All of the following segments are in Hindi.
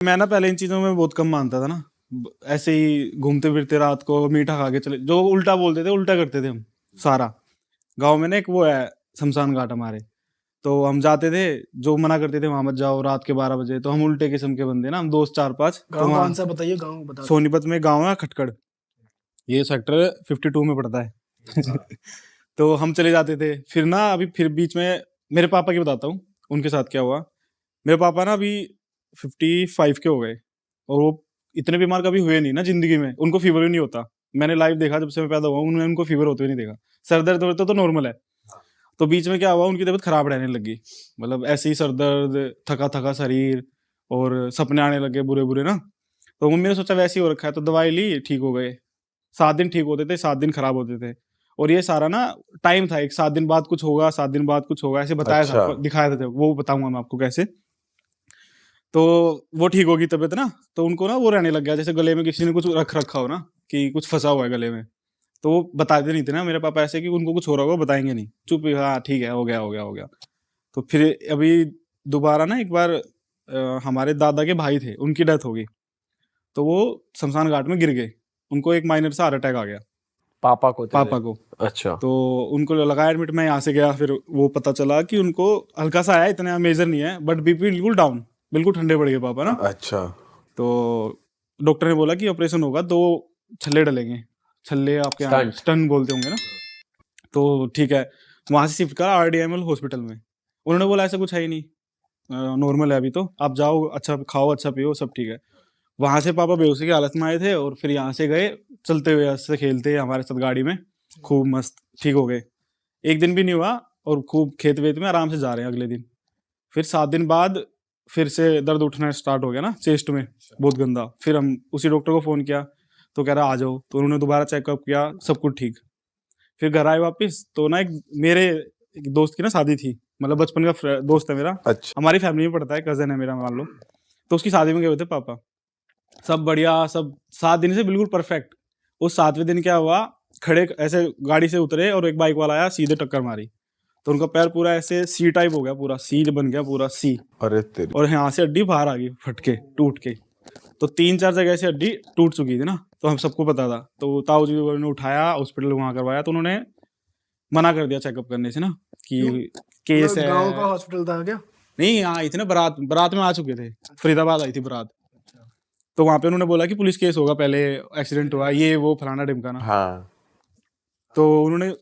मैं ना पहले इन चीज़ों में बहुत कम मानता था ना, ऐसे ही घूमते फिरते रात को मीठा खा के चले, जो उल्टा बोलते थे उल्टा करते थे हम सारा। गांव में ना एक वो है शमशान घाट हमारे, तो हम जाते थे, जो मना करते थे वहां मत जाओ रात के 12 बजे, तो हम उल्टे किस्म के बंदे ना, हम दोस्त 4-5, तो गांव वहाँ कौन सा बताइए, गांव बता दो। सोनीपत में गाँव है खटकड़, ये सेक्टर 52 में पड़ता है। तो हम चले जाते थे, फिर ना अभी फिर बीच में मेरे पापा की बताता हूँ उनके साथ क्या हुआ। मेरे पापा ना अभी 55 के हो गए, और वो इतने बीमार कभी हुए नहीं ना जिंदगी में, उनको फीवर भी नहीं होता। मैंने लाइव देखा जब से मैं पैदा हुआ, उन्होंने उनको फीवर होते हुए नहीं देखा। सर दर्द होता तो नॉर्मल है। तो बीच में क्या हुआ, उनकी तबीयत खराब रहने लगी, मतलब ऐसे ही सर दर्द, थका थका शरीर, और सपने आने लगे बुरे बुरे ना। तो मम्मी ने सोचा वैसे ही हो रखा है, तो दवाई ली, ठीक हो गए। 7 दिन ठीक होते थे, 7 दिन खराब होते थे। और ये सारा ना टाइम था, एक 7 दिन बाद कुछ होगा, 7 दिन बाद कुछ होगा, ऐसे बताया था, अच्छा। दिखाया था, वो बताऊंगा मैं आपको कैसे। तो वो ठीक होगी तबीयत ना, तो उनको ना वो रहने लग गया, जैसे गले में किसी ने कुछ रख रखा हो ना, कि कुछ फंसा हुआ है गले में। तो वो बताते नहीं थे ना मेरे पापा, ऐसे कि उनको कुछ हो रहा होगा, बताएंगे नहीं, चुप ही, हाँ ठीक है, हो गया हो गया हो गया। तो फिर अभी दोबारा ना एक बार हमारे दादा के भाई थे, उनकी डेथ हो गई, तो वो शमशान घाट में गिर गए, उनको एक माइनर सा हार्ट अटैक आ गया, पापा को पापा को। अच्छा। तो उनको लगा एडमिट, मैं यहाँ से गया, फिर वो पता चला कि उनको हल्का सा आया, इतना मेजर नहीं है, बट बीपी बिल्कुल डाउन, बिल्कुल ठंडे पड़ गए पापा ना। अच्छा। तो डॉक्टर ने बोला कि ऑपरेशन होगा, 2 छल्ले डलेंगे, छल्ले आपके यहाँ Stunt. स्टन बोलते होंगे ना। तो ठीक है, वहां से शिफ्ट करा RDML हॉस्पिटल में। उन्होंने बोला ऐसा कुछ है ही नहीं, नॉर्मल है अभी, तो आप जाओ, अच्छा खाओ, अच्छा पियो, सब ठीक है। वहां से पापा बेहोशी की हालत में आए थे, और फिर यहाँ से गए चलते हुए, ऐसे खेलते हमारे साथ गाड़ी में, खूब मस्त ठीक हो गए। एक दिन भी नहीं हुआ, और खूब खेत वेत में आराम से जा रहे हैं अगले दिन। फिर 7 दिन बाद फिर से दर्द उठना स्टार्ट हो गया ना चेस्ट में, बहुत गंदा। फिर हम उसी डॉक्टर को फोन किया, तो कह रहा आ जाओ, तो उन्होंने दोबारा चेकअप किया, सब कुछ ठीक। फिर घर आए वापस, तो ना मेरे एक दोस्त की ना शादी थी, मतलब बचपन का दोस्त है मेरा, अच्छा। हमारी फैमिली में पड़ता है, कजन है मेरा मान लो। तो उसकी शादी में गए हुए थे पापा, सब बढ़िया, सब 7 दिन से बिल्कुल परफेक्ट। उस 7वें दिन क्या हुआ, खड़े ऐसे गाड़ी से उतरे, और एक बाइक वाला आया, सीधे टक्कर मारी, तो उनका पैर पूरा ऐसे सी टाइप हो गया, पूरा सी बन गया, पूरा सी। अरे तेरी। और यहाँ से हड्डी बाहर आ गई फट के, टूट के। तो 3-4 जगह से हड्डी टूट चुकी थी ना, तो हम सबको पता था। तो ताऊ जी ने उठाया, हॉस्पिटल वहां करवाया, तो उन्होंने मना कर दिया चेकअप करने से ना, कि केस है। गांव का हॉस्पिटल था क्या? नहीं, यहाँ इतने बारात बारात में आ चुके थे, फरीदाबाद आई थी बारात। तो वहां पे उन्होंने बोला कि पुलिस केस होगा, पहले एक्सीडेंट हुआ, ये वो फलाना ढिमकाना। हाँ। तो उन्होंने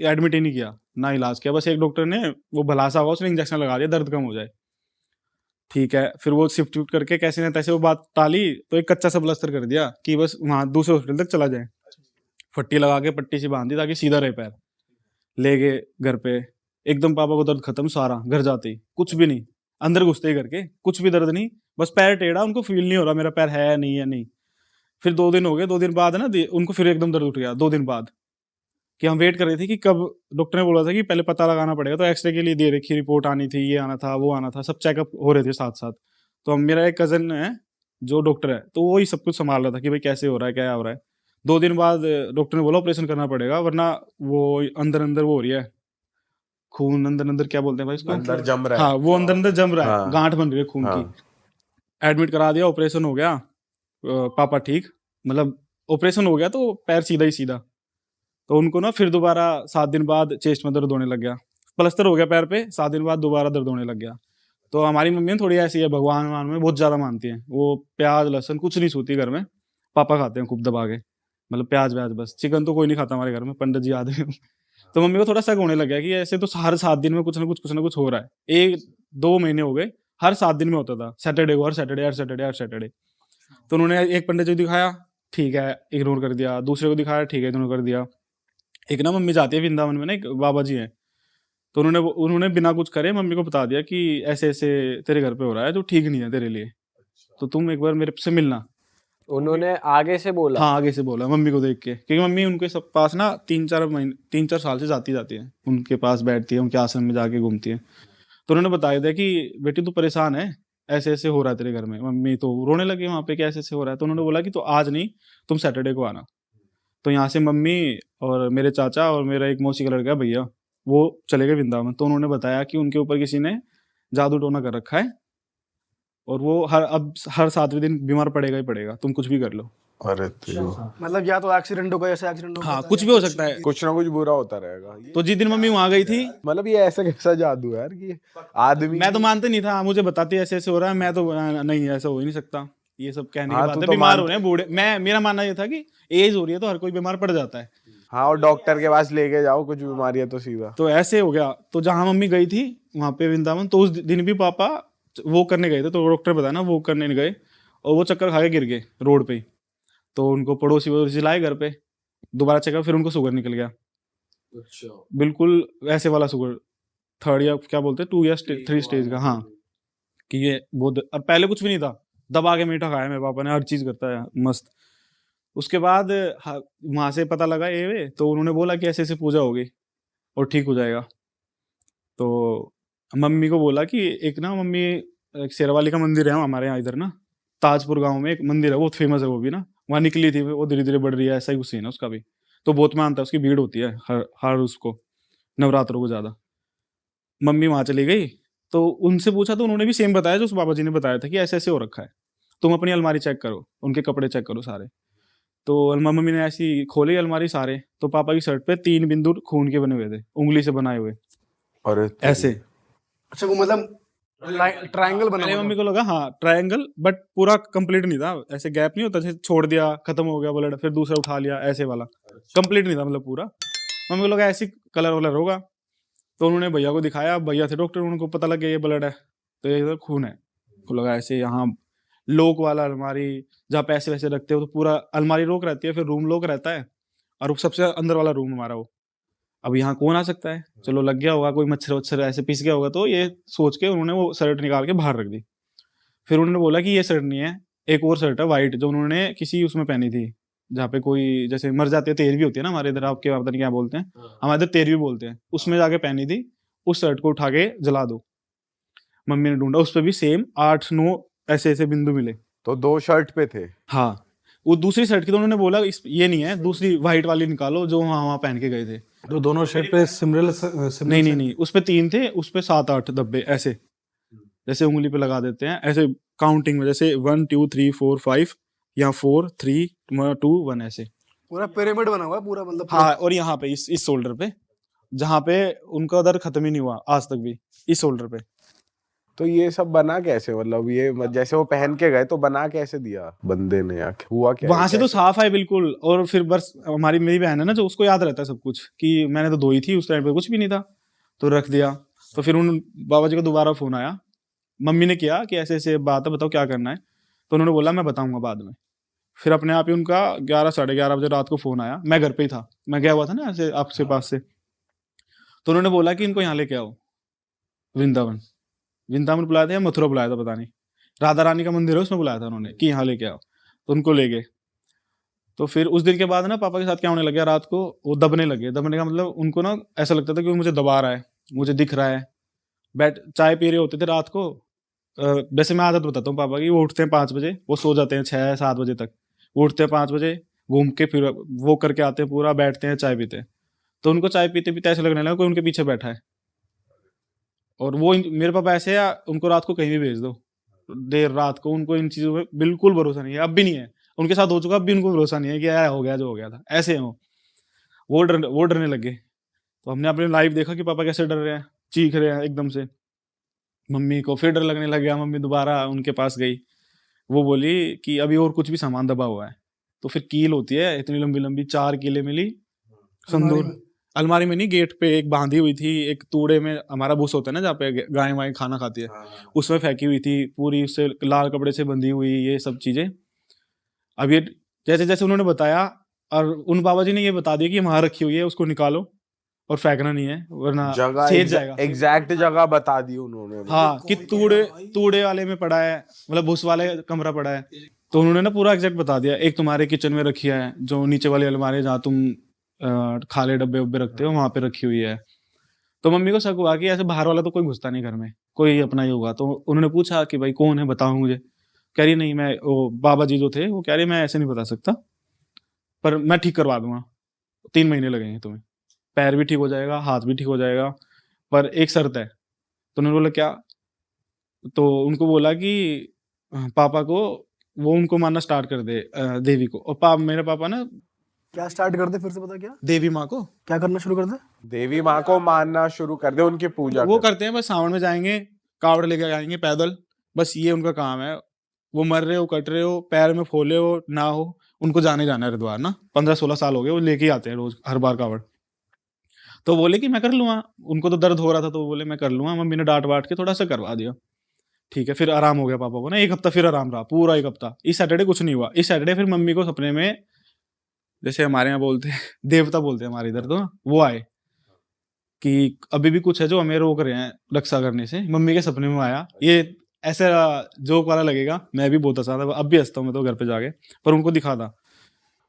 एडमिट ही नहीं किया, ना इलाज किया, बस एक डॉक्टर ने, वो भलासा हुआ, उसने इंजेक्शन लगा दिया, दर्द कम हो जाए, ठीक है। फिर वो शिफ्ट करके कैसे ना तैसे वो बात टाली, तो एक कच्चा सा प्लास्टर कर दिया कि बस वहां दूसरे हॉस्पिटल तक चला जाए, पट्टी लगा के पट्टी सी बांध दी, ताकि सीधा रहे पैर। ले गए घर पे, एकदम पापा को दर्द खत्म सारा, घर जाते ही कुछ भी नहीं, अंदर घुसते ही करके कुछ भी दर्द नहीं, बस पैर टेढ़ा, उनको फील नहीं हो रहा मेरा पैर है नहीं है नहीं। फिर 2 दिन हो गए, 2 दिन बाद ना उनको फिर एकदम दर्द उठ गया 2 दिन बाद, कि हम वेट कर रहे थे कि कब। डॉक्टर ने बोला था कि पहले पता लगाना पड़ेगा, तो एक्सरे के लिए दे रखी रिपोर्ट आनी थी, ये आना था, वो आना था, सब चेकअप हो रहे थे साथ साथ। तो हम, मेरा एक कजन है जो डॉक्टर है, तो वो ही सब कुछ संभाल रहा था कि भाई कैसे हो रहा है, क्या हो रहा है। 2 दिन बाद डॉक्टर ने बोला ऑपरेशन करना पड़ेगा, वरना वो अंदर अंदर वो हो रही है, खून अंदर अंदर क्या बोलते हैं भाई इसको, अंदर जम रहा है। हाँ वो अंदर अंदर जम रहा है, हाँ। गांठ बन रही है खून की। हाँ। एडमिट करा दिया, ऑपरेशन हो गया, पापा ठीक, मतलब ऑपरेशन हो गया तो पैर सीधा ही सीधा। तो उनको ना फिर दोबारा 7 दिन बाद चेस्ट में दर्द होने लग गया, प्लास्टर हो गया पैर पे, 7 दिन बाद दोबारा दर्द होने लग गया। तो हमारी मम्मी थोड़ी ऐसी है, भगवान मान में बहुत ज्यादा मानती हैं, वो प्याज लहसुन कुछ नहीं सूती घर में, पापा खाते हैं खूब दबा के, मतलब प्याज व्याज बस, चिकन तो कोई नहीं खाता हमारे घर में, पंडित जी आदमी। तो मम्मी को थोड़ा शक होने लग गया कि ऐसे तो हर 7 दिन में कुछ ना कुछ हो रहा है। 1-2 महीने हो गए, हर 7 दिन में होता था, सैटरडे को, हर सैटरडे हर सैटरडे हर सैटरडे। तो उन्होंने एक पंडित जी को दिखाया, ठीक है, इग्नोर कर दिया, दूसरे को दिखाया, ठीक है, इग्नोर कर दिया। एक ना मम्मी जाती है वृंदावन में ना, एक बाबा जी हैं, तो उन्होंने बिना कुछ करे मम्मी को बता दिया कि ऐसे ऐसे तेरे घर पे हो रहा है, तो ठीक नहीं है तेरे लिए, तो तुम एक बार मेरे से मिलना। उन्होंने आगे से बोला? हाँ आगे से बोला, मम्मी को देख के, क्योंकि मम्मी उनके सब पास ना 3-4 साल से जाती है, उनके पास बैठती है, उनके आश्रम में जाके घूमती है। तो उन्होंने बताया था कि बेटी तू परेशान है, ऐसे ऐसे हो रहा है तेरे घर में। मम्मी तो रोने लगी वहां पे कि ऐसे ऐसे हो रहा है। तो उन्होंने बोला कि तो आज नहीं, तुम सैटरडे को आना। तो यहाँ से मम्मी और मेरे चाचा और मेरा एक मौसी का लड़का भैया, वो चले गए वृंदावन। तो उन्होंने बताया कि उनके ऊपर किसी ने जादू टोना कर रखा है, और वो हर 7वें दिन बीमार पड़ेगा ही पड़ेगा, तुम कुछ भी कर लो। अरे तेरी, मतलब या तो एक्सीडेंट होगा, ऐसे एक्सीडेंट होगा, हाँ, कुछ भी हो सकता है। कुछ ना कुछ बुरा होता रहेगा। तो जिस दिन मम्मी वहां गई थी, मतलब ये ऐसा कैसा जादू है यार कि आदमी, मैं तो मानते नहीं था, मुझे बताती ऐसे ऐसे हो रहा है, मैं तो नहीं, ऐसा हो ही नहीं सकता, ये सब कहने की हाँ, बात तू है, तो बीमार हो रहे हैं बूढ़े। मेरा मानना ये था कि एज हो रही है तो हर कोई बीमार पड़ जाता है। हाँ, और डॉक्टर के पास लेके जाओ कुछ बीमारी है तो सीधा। तो ऐसे हो गया। तो जहां मम्मी गई थी वहां पे वृंदावन, तो उस दिन भी पापा वो करने गए थे, तो डॉक्टर बताया ना वो करने गए, और वो चक्कर खा के गिर गए रोड पे ही। तो उनको पड़ोसी वड़ोसी लाए घर पे, दोबारा चेकअप, फिर उनको शुगर निकल गया, बिल्कुल वैसे वाला शुगर, 3rd या क्या बोलते हैं 2 या 3 स्टेज का। हाँ, कि ये बहुत, और पहले कुछ भी नहीं था, दबा के मीठा खाया मेरे पापा ने, हर चीज करता है मस्त। उसके बाद वहां से पता लगा ये, तो उन्होंने बोला कि ऐसे ऐसे पूजा होगी और ठीक हो जाएगा। तो मम्मी को बोला कि एक ना मम्मी, एक शेरावाली का मंदिर है हमारे यहाँ इधर ना, ताजपुर गांव में एक मंदिर है, बहुत फेमस है वो भी ना, वहाँ निकली थी वो, धीरे धीरे बढ़ रही है, ऐसा ही कुछ सीन है उसका भी। तो बहुत मानता है, उसकी भीड़ होती है हर उसको नवरात्रों को ज्यादा। मम्मी वहां चली गई, तो उनसे पूछा तो उन्होंने भी सेम बताया जो उस बाबा जी ने बताया था कि ऐसे ऐसे हो रखा है, तुम अपनी अलमारी चेक करो, उनके कपड़े चेक करो सारे। तो मम्मी ने ऐसी खोली अलमारी सारे, तो पापा की शर्ट पे 3 बिंदु खून के बने हुए थे, उंगली से बनाए हुए अरे ऐसे। अच्छा, वो मतलब ट्रायंगल बना पहले हुआ मम्मी था। को लगा हाँ ट्रायंगल, बट पूरा कंप्लीट नहीं था, ऐसे गैप नहीं होता, जैसे छोड़ दिया खत्म हो गया ब्लड, फिर दूसरा उठा लिया, ऐसे वाला कंप्लीट नहीं था मतलब पूरा। मम्मी को लगा ऐसी कलर वलर होगा, तो उन्होंने भैया को दिखाया, भैया थे डॉक्टर, उनको पता लग गया ये ब्लड है, तो ये खून है। को लगा ऐसे यहाँ लॉक वाला अलमारी, जहाँ पैसे वैसे रखते हो, तो पूरा अलमारी लॉक रहती है, फिर रूम लॉक रहता है, और वो सबसे अंदर वाला रूम हमारा वो। अब यहाँ कौन आ सकता है, चलो लग गया होगा, कोई मच्छर वच्छर ऐसे पिस गया होगा, तो ये सोच के उन्होंने वो शर्ट निकाल के बाहर रख दी। फिर उन्होंने बोला कि ये शर्ट नहीं है, एक और शर्ट है वाइट, जो उन्होंने किसी उसमें पहनी थी, जहाँ पे कोई जैसे मर जाते हैं, तेरहवीं होती है ना हमारे इधर, आपके पता नहीं क्या बोलते हैं, हमारे इधर तेरहवीं बोलते हैं, उसमें जाके पहनी थी। उस शर्ट को उठा के जला दो। मम्मी ने ढूंढा, उस पर भी सेम 8-9 ऐसे ऐसे बिंदु मिले। तो 2 शर्ट पे थे। हाँ, वो दूसरी शर्ट की, तो उन्होंने बोला ये नहीं है, दूसरी व्हाइट वाली निकालो जो वहाँ पहन के गए थे। तो दोनों शर्ट पे सिमरल नहीं नहीं नहीं, उस पे 3 थे, उस पे 7-8 धब्बे ऐसे, जैसे उंगली पे लगा देते हैं ऐसे काउंटिंग में, जैसे 1 2 3 4 5 या 4 3 2 1 ऐसे। पूरा पिरामिड बना हुआ है पूरा, मतलब हाँ, और यहाँ पे इस शोल्डर पे, जहाँ पे उनका दर्द खत्म ही नहीं हुआ आज तक भी, इस शोल्डर पे। तो ये सब बना कैसे, मतलब ये जैसे वो पहन के गए तो बना कैसे दिया बंदे ने, या हुआ क्या? वहां से तो साफ है बिल्कुल, और फिर बस मेरी बहन है ना, जो उसको याद रहता है सब कुछ, कि मैंने तो धोई थी उस टाइम पे, कुछ भी नहीं था, तो रख दिया। तो फिर उन बाबा जी को दोबारा फोन आया, मम्मी ने किया कि ऐसे ऐसे बात है, बताओ क्या करना है। तो उन्होंने बोला मैं बताऊंगा बाद में। फिर अपने आप ही उनका 11-11:30 बजे रात को फोन आया, मैं घर पे ही था, मैं गया हुआ था ना ऐसे आपके पास से। तो उन्होंने बोला कि इनको यहाँ लेके आओ वृंदावन। वृंदावन बुलाया था या मथुरा बुलाया था पता नहीं, राधा रानी का मंदिर है उसमें बुलाया था उन्होंने कि यहाँ लेके आओ, तो उनको ले गए। तो फिर उस दिन के बाद ना पापा के साथ क्या होने लग गया, रात को वो दबने लगे। दबने का मतलब उनको ना ऐसा लगता था कि वो मुझे दबा रहा है, मुझे दिख रहा है। बैठ चाय पी रहे होते थे रात को, वैसे मैं आदत बताता हूँ पापा की, वो उठते हैं 5 बजे, वो सो जाते हैं 6-7 बजे तक, वो उठते हैं 5 बजे, घूम के फिर वो करके आते हैं पूरा, बैठते हैं चाय पीते हैं। तो उनको चाय पीते पीते ऐसे लगने लगा कोई उनके पीछे बैठा है। और वो मेरे पापा ऐसे है, उनको रात को कहीं भी भेज दो, देर रात को, उनको इन चीज़ों में बिल्कुल भरोसा नहीं है, अब भी नहीं है, उनके साथ हो चुका, अब भी उनको भरोसा नहीं है कि यार हो गया जो हो गया था, ऐसे हैं वो डरने लगे। तो हमने अपनी लाइफ देखा कि पापा कैसे डर रहे हैं, चीख रहे हैं एकदम से। मम्मी को फिर डर लगने लग गया, मम्मी दोबारा उनके पास गई, वो बोली कि अभी और कुछ भी सामान दबा हुआ है। तो फिर कील होती है इतनी लंबी लंबी, 4 कीलें मिली संदूर, अलमारी में नहीं, गेट पे एक बांधी हुई थी, एक तूड़े में हमारा भूस होता है ना जहाँ पे गाय वाय खाना खाती है, उसमें फेंकी हुई थी पूरी, उससे लाल कपड़े से बंधी हुई, ये सब चीजें। अब ये जैसे जैसे उन्होंने बताया, और उन बाबा जी ने ये बता दिया कि वहां रखी हुई है, उसको निकालो और फेंकना नहीं है वरना जगह सेज जाएगा। एग्जैक्ट जगह बता दी उन्होंने। हाँ, कि तूड़े वाले में पड़ा है, मतलब भूस वाले कमरा पड़ा है। तो उन्होंने ना पूरा एग्जैक्ट बता दिया, एक तुम्हारे किचन में रखी है, जो नीचे वाली अलमारी जहाँ तुम खाले डब्बे उब्बे रखते हो, वहां पे रखी हुई है। तो मम्मी को शक हुआ कि ऐसे बाहर वाला तो कोई घुसता नहीं घर में, कोई अपना ही होगा। तो उन्होंने पूछा कि भाई कौन है, बताओ मुझे। कह रही नहीं, मैं वो बाबा जी जो थे, वो कह रही मैं ऐसे नहीं बता सकता, पर मैं ठीक करवा दूंगा, 3 महीने लगेंगे तुम्हें, पैर भी ठीक हो जाएगा, हाथ भी ठीक हो जाएगा, पर एक शर्त है। तो उन्होंने बोला क्या? तो उनको बोला कि पापा को वो उनको मानना स्टार्ट कर दे देवी को। और मेरे पापा ना क्या स्टार्ट कर दे, फिर से बता क्या देवी माँ को क्या करना शुरू कर दे? देवी माँ को मानना शुरू कर दे, उनकी पूजा वो कर। करते हैं, बस सावन में जाएंगे, कावड़ लेके आएंगे पैदल, बस ये उनका काम है। वो मर रहे हो, कट रहे हो, पैर में फोले हो ना हो, उनको जाने जाना है हरिद्वार ना। 15-16 साल हो गए वो लेके ही आते हैं रोज हर बार कावड़। तो बोले कि मैं कर लूंगा, उनको तो दर्द हो रहा था तो वो बोले मैं कर लूंगा। मम्मी ने डांट वाट के थोड़ा सा करवा दिया, ठीक है। फिर आराम हो गया पापा को ना, 1 हफ्ता फिर आराम रहा, पूरा 1 हफ्ता। इस सैटरडे कुछ नहीं हुआ। इस सैटरडे फिर मम्मी को सपने में, जैसे हमारे यहाँ बोलते हैं देवता बोलते हैं हमारे इधर, तो वो आए कि अभी भी कुछ है जो हमें रोक रहे हैं रक्षा करने से। मम्मी के सपने में आया। ये ऐसा जोक वाला लगेगा, मैं भी बहुत हंसा था, अब भी हंसता हूँ मैं तो घर पे जाके। पर उनको दिखा था,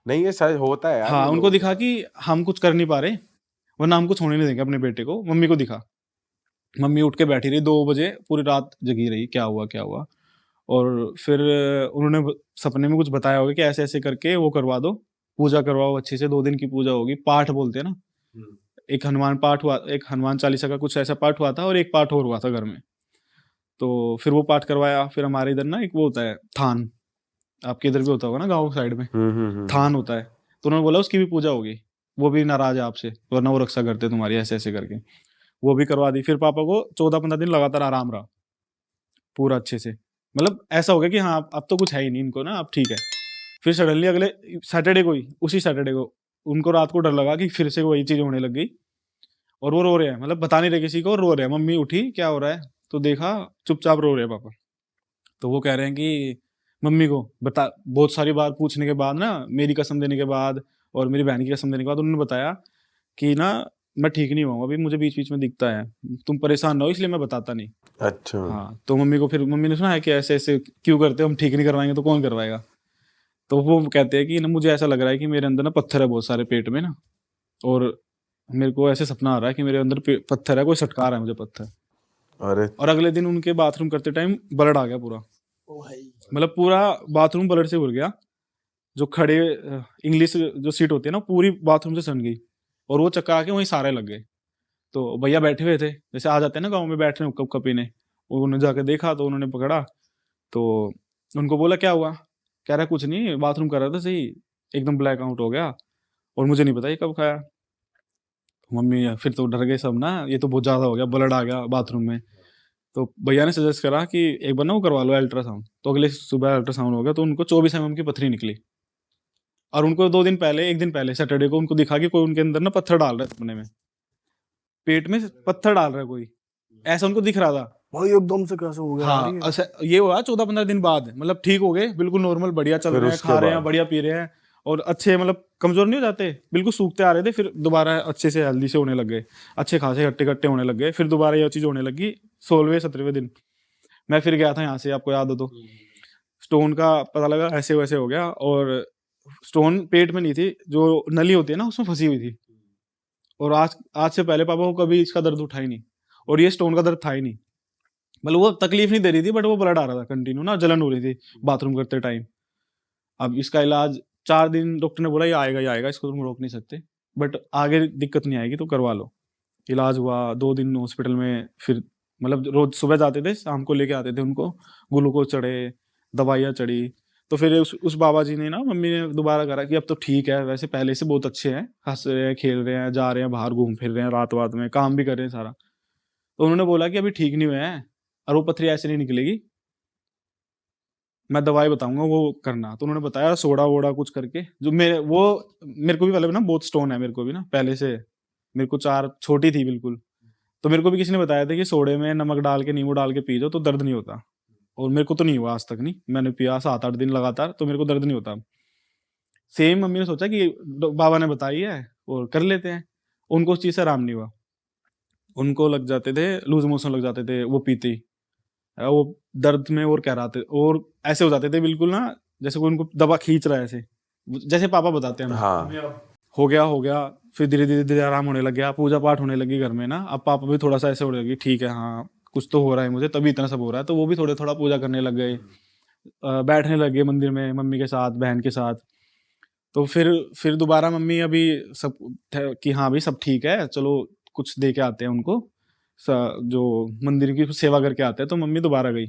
नहीं ये सच होता है यार। हाँ ये उनको लोग- दिखा कि हम कुछ कर नहीं पा रहे, वरना हम कुछ होने नहीं देंगे अपने बेटे को। मम्मी को दिखा, मम्मी उठ के बैठी रही 2 बजे, पूरी रात जगी रही, क्या हुआ क्या हुआ। और फिर उन्होंने सपने में कुछ बताया होगा कि ऐसे ऐसे करके वो करवा दो, पूजा करवाओ अच्छे से, 2 दिन की पूजा होगी। पाठ बोलते हैं ना, एक हनुमान पाठ हुआ, एक हनुमान चालीसा का कुछ ऐसा पाठ हुआ था, और एक पाठ और हुआ था घर में। तो फिर वो पाठ करवाया। फिर हमारे इधर ना एक वो होता है थान, आपके इधर भी होता होगा ना गाँव साइड में, थान होता है। तो उन्होंने बोला उसकी भी पूजा होगी, वो भी नाराज है आपसे, वरना वो रक्षा करते तुम्हारी, ऐसे ऐसे करके वो भी करवा दी। फिर पापा को 14-15 दिन लगातार आराम रहा, पूरा अच्छे से। मतलब ऐसा हो गया कि हाँ अब तो कुछ है ही नहीं इनको ना, अब ठीक है। फिर सडनली अगले सैटरडे को ही, उसी सैटरडे को उनको रात को डर लगा कि फिर से वही चीज होने लग गई, और वो रो रहे हैं, मतलब बता नहीं रहे किसी को, रो रहे हैं। मम्मी उठी, क्या हो रहा है, तो देखा चुपचाप रो रहे हैं पापा। तो वो कह रहे हैं कि मम्मी को बता, बहुत सारी बार पूछने के बाद ना, मेरी कसम देने के बाद और मेरी बहन की कसम देने के बाद, उन्होंने बताया कि ना मैं ठीक नहीं हुआ अभी, मुझे बीच बीच में दिखता है, तुम परेशान ना हो इसलिए मैं बताता नहीं। अच्छा। हाँ, तो मम्मी को फिर मम्मी ने सुना है कि ऐसे ऐसे क्यों करते हो, हम ठीक नहीं करवाएंगे तो कौन करवाएगा। तो वो कहते हैं कि ना मुझे ऐसा लग रहा है कि मेरे अंदर ना पत्थर है बहुत सारे पेट में ना, और मेरे को ऐसे सपना आ रहा है कि मेरे अंदर पत्थर है, कोई सटका रहा है मुझे पत्थर। अरे और अगले दिन उनके बाथरूम करते टाइम ब्लड आ गया पूरा, मतलब पूरा बाथरूम ब्लड से भर गया। जो खड़े इंग्लिश जो सीट होती है ना, पूरी बाथरूम से सन गई, और वो चक्कर आके वहीं सारे लग गए। तो भैया बैठे हुए थे, जैसे आ जाते हैं ना गाँव में, बैठ रहे हैं कप पीने। उन्होंने जाके देखा तो उन्होंने पकड़ा, तो उनको बोला क्या हुआ, कह रहा कुछ नहीं, बाथरूम कर रहा था सही, एकदम ब्लैक आउट हो गया, और मुझे नहीं पता ये कब खाया। मम्मी फिर तो डर गए सब ना, ये तो बहुत ज्यादा हो गया, ब्लड आ गया बाथरूम में। तो भैया ने सजेस्ट करा कि एक बार ना वो करवा लो अल्ट्रासाउंड। तो अगले सुबह अल्ट्रासाउंड हो गया, तो उनको 24 mm की पथरी निकली। और उनको 2 दिन पहले, 1 दिन पहले सैटरडे को उनको दिखा कि कोई उनके अंदर ना पत्थर डाल रहा है, सपने में पेट में पत्थर डाल रहा है कोई, ऐसा उनको दिख रहा था। भाई एकदम से कैसे हो गया यार हाँ, ये? अच्छा ये हुआ 14-15 दिन बाद, मतलब ठीक हो गए, बिल्कुल नॉर्मल, बढ़िया चल फिर रहे हैं, उसके खा रहे हैं, बाद? बढ़िया पी रहे हैं, और अच्छे, मतलब कमजोर नहीं हो जाते, बिल्कुल सूखते आ रहे थे। फिर दोबारा अच्छे से हेल्दी से होने लग गए, अच्छे खासे हट्टे कट्टे होने लग गए। फिर दोबारा ये चीज होने लगी 16वें-17वें दिन। मैं फिर गया था यहाँ से, आपको याद हो तो, स्टोन का पता लगा ऐसे वैसे हो गया, और स्टोन पेट में नहीं थी, जो नली होती है ना उसमें फंसी हुई थी। और आज आज से पहले पापा को कभी इसका दर्द उठा ही नहीं, और ये स्टोन का दर्द था ही नहीं। मतलब वो तकलीफ नहीं दे रही थी, बट वो ब्लड आ रहा था कंटिन्यू ना, जलन हो रही थी बाथरूम करते टाइम। अब इसका इलाज 4 दिन डॉक्टर ने बोला ये आएगा, इसको तुम रोक नहीं सकते, बट आगे दिक्कत नहीं आएगी तो करवा लो। इलाज हुआ 2 दिन हॉस्पिटल में, फिर मतलब रोज सुबह जाते थे, शाम को लेके आते थे उनको, ग्लूकोज चढ़े, दवाइयाँ चढ़ी। तो फिर उस बाबा जी ने ना, मम्मी ने दोबारा करा कि अब तो ठीक है, वैसे पहले से बहुत अच्छे हैं, हंस रहे हैं, खेल रहे हैं, जा रहे हैं बाहर, घूम फिर रहे हैं, रात वात में काम भी कर रहे हैं सारा। तो उन्होंने बोला कि अभी ठीक नहीं हुए हैं, और वो पथरी ऐसे नहीं निकलेगी, मैं दवाई बताऊंगा वो करना। तो उन्होंने बताया सोडा वोडा कुछ करके, जो मेरे को भी पहले ना बहुत स्टोन है, मेरे को भी ना पहले से, मेरे को 4 छोटी थी बिल्कुल। तो मेरे को भी किसी ने बताया था कि सोडे में नमक डाल के, नींबू डाल के पी जाओ तो दर्द नहीं होता। और मेरे को तो नहीं हुआ आज तक, नहीं, मैंने पिया 7-8 दिन लगातार, तो मेरे को दर्द नहीं होता। सेम मम्मी ने सोचा कि बाबा ने बताई है और कर लेते हैं, उनको उस चीज से आराम नहीं हुआ। उनको लग जाते थे लूज मोशन, लग जाते थे वो पीते ही, वो दर्द में और कह रहा थे, और ऐसे हो जाते थे बिल्कुल ना, जैसे कोई उनको दबा खींच रहा है, ऐसे जैसे पापा बताते हैं ना। हाँ हो गया। फिर धीरे धीरे धीरे आराम होने लग गया, पूजा पाठ होने लगी घर में ना। अब पापा भी थोड़ा सा ऐसे होने लगे, ठीक है हाँ कुछ तो हो रहा है मुझे, तभी इतना सब हो रहा है। तो वो भी थोड़ा थोड़ा पूजा करने लग गए, बैठने लग गए मंदिर में मम्मी के साथ, बहन के साथ। तो फिर दोबारा मम्मी अभी सब कि हाँ भाई सब ठीक है, चलो कुछ दे के आते हैं उनको, जो मंदिर की सेवा करके आते हैं। तो मम्मी दोबारा गई।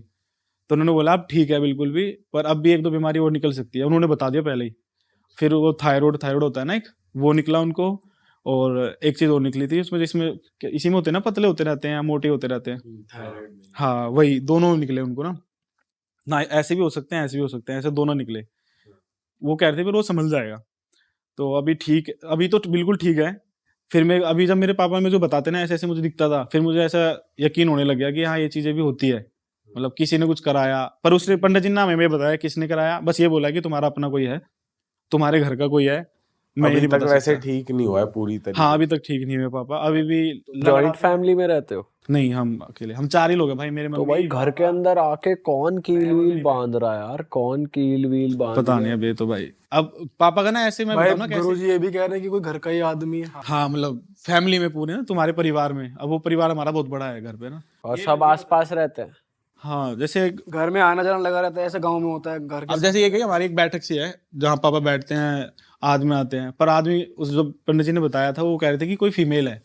तो उन्होंने बोला अब ठीक है बिल्कुल भी, पर अब भी एक दो बीमारी और निकल सकती है, उन्होंने बता दिया पहले ही। फिर वो थायराइड होता है ना एक, वो निकला उनको, और एक चीज और निकली थी उसमें, जिसमें इसी में होते हैं ना, पतले होते रहते हैं या मोटे होते रहते हैं। हाँ वही दोनों निकले उनको ना ऐसे भी हो सकते हैं, ऐसे भी हो सकते हैं, ऐसे दोनों निकले। वो कह रहे थे फिर वो संभल जाएगा। तो अभी ठीक, अभी तो बिल्कुल ठीक है। फिर मैं अभी जब मेरे पापा में जो बताते ना ऐसे ऐसे मुझे दिखता था, फिर मुझे ऐसा यकीन होने लग गया कि हाँ ये चीजें भी होती है, मतलब किसी ने कुछ कराया। पर उसने पंडित जी ने हमें बताया किसने कराया, बस ये बोला कि तुम्हारा अपना कोई है, तुम्हारे घर का कोई है, मैं ये अभी नहीं तक बता वैसे सकता। ठीक नहीं हुआ है पूरी तरीके हाँ अभी तक ठीक नहीं हुए पापा, अभी भी जॉइंट फैमिली में रहते हो? नहीं, हम अकेले, हम 4 ही लोग हैं भाई, मेरे तो मम्मी। भाई घर के अंदर आके कौन कील वील बांध रहा है यार, कौन कील वील बांध पता रहा नहीं है? अभी तो भाई, अब पापा का ना ऐसे मैं भाई बताऊं ना कैसे। गुरुजी ये भी कह रहे हैं कि कोई घर का ही आदमी है। हाँ मतलब फैमिली में पूरे ना, तुम्हारे परिवार में, अब वो परिवार हमारा बहुत बड़ा है घर पे ना। और सब आसपास रहते हैं? हाँ जैसे घर में आना जाना लगा रहता है, ऐसे गांव में होता है घर के। अब जैसे ये कि हमारी एक बैठक सी है जहाँ पापा बैठते हैं, आदमी आते हैं, पर आदमी उस जो पंडित जी ने बताया था वो कह रहे थे कि कोई फीमेल है,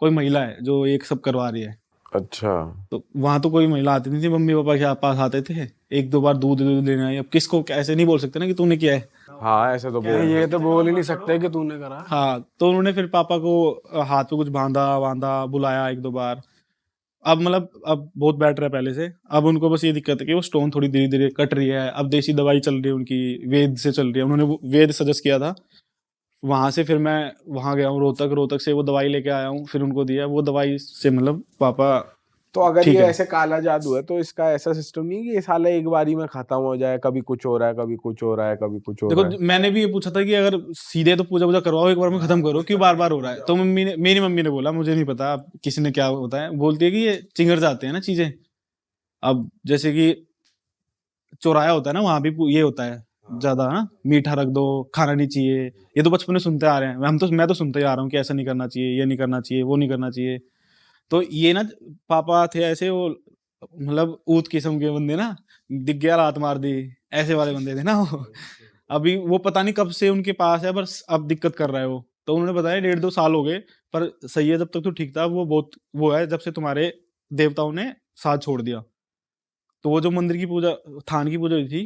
कोई महिला है जो एक सब करवा रही है। अच्छा तो वहां तो कोई महिला आती नहीं थी, मम्मी पापा के पास आते थे, एक दो बार दूध लेने आई। अब किसको ऐसे नहीं बोल सकते ना कि तूने किया है। हाँ ऐसे तो नहीं, ये तो बोल ही नहीं सकते कि तूने करा। हाँ तो उन्होंने फिर पापा को हाथ पे कुछ बांधा, बुलाया एक दो बार। अब मतलब अब बहुत बेटर है पहले से। अब उनको बस ये दिक्कत है कि वो स्टोन थोड़ी धीरे धीरे कट रही है। अब देसी दवाई चल रही है उनकी, वेद से चल रही है, उन्होंने वेद सजेस्ट किया था। वहां से फिर मैं वहां गया हूँ रोहतक से वो दवाई लेके आया हूँ, फिर उनको दिया वो दवाई से, मतलब पापा तो अगर ठीक ये है। ऐसे काला जादू है तो इसका ऐसा सिस्टम नहीं है कि ये साला एक बारी में खत्म हो जाए, कभी कुछ हो रहा है, कभी कुछ हो रहा है, कभी कुछ हो देखो रहा है। मैंने भी ये पूछा था कि अगर सीधे तो पूजा वूजा करवाओ, एक बार में खत्म करो, क्यों बार बार हो रहा है। तो मेरी मम्मी ने बोला, मुझे नहीं पता अब किसी ने क्या होता है, बोलती है कि ये चिंगड़ जाते हैं ना चीजें। अब जैसे कि चौराया होता है ना, वहां भी ये होता है ज्यादा ना, मीठा रख दो, खाना नहीं चाहिए। ये तो बचपन में सुनते आ रहे हैं, मैं तो सुनते ही आ रहा हूँ कि ऐसा नहीं करना चाहिए, ये नहीं करना चाहिए, वो नहीं करना चाहिए। तो ये ना पापा थे ऐसे, वो मतलब ऊत किस्म के बंदे ना, दिख गया लात मार दी, ऐसे वाले बंदे थे ना वो। अभी वो पता नहीं कब से उनके पास है, बस अब दिक्कत कर रहा है वो। तो उन्होंने बताया 1.5-2 साल हो गए, पर सही है, जब तक तो ठीक था। वो बहुत वो है जब से तुम्हारे देवताओं ने साथ छोड़ दिया। तो वो जो मंदिर की पूजा, थान की पूजा हुई थी,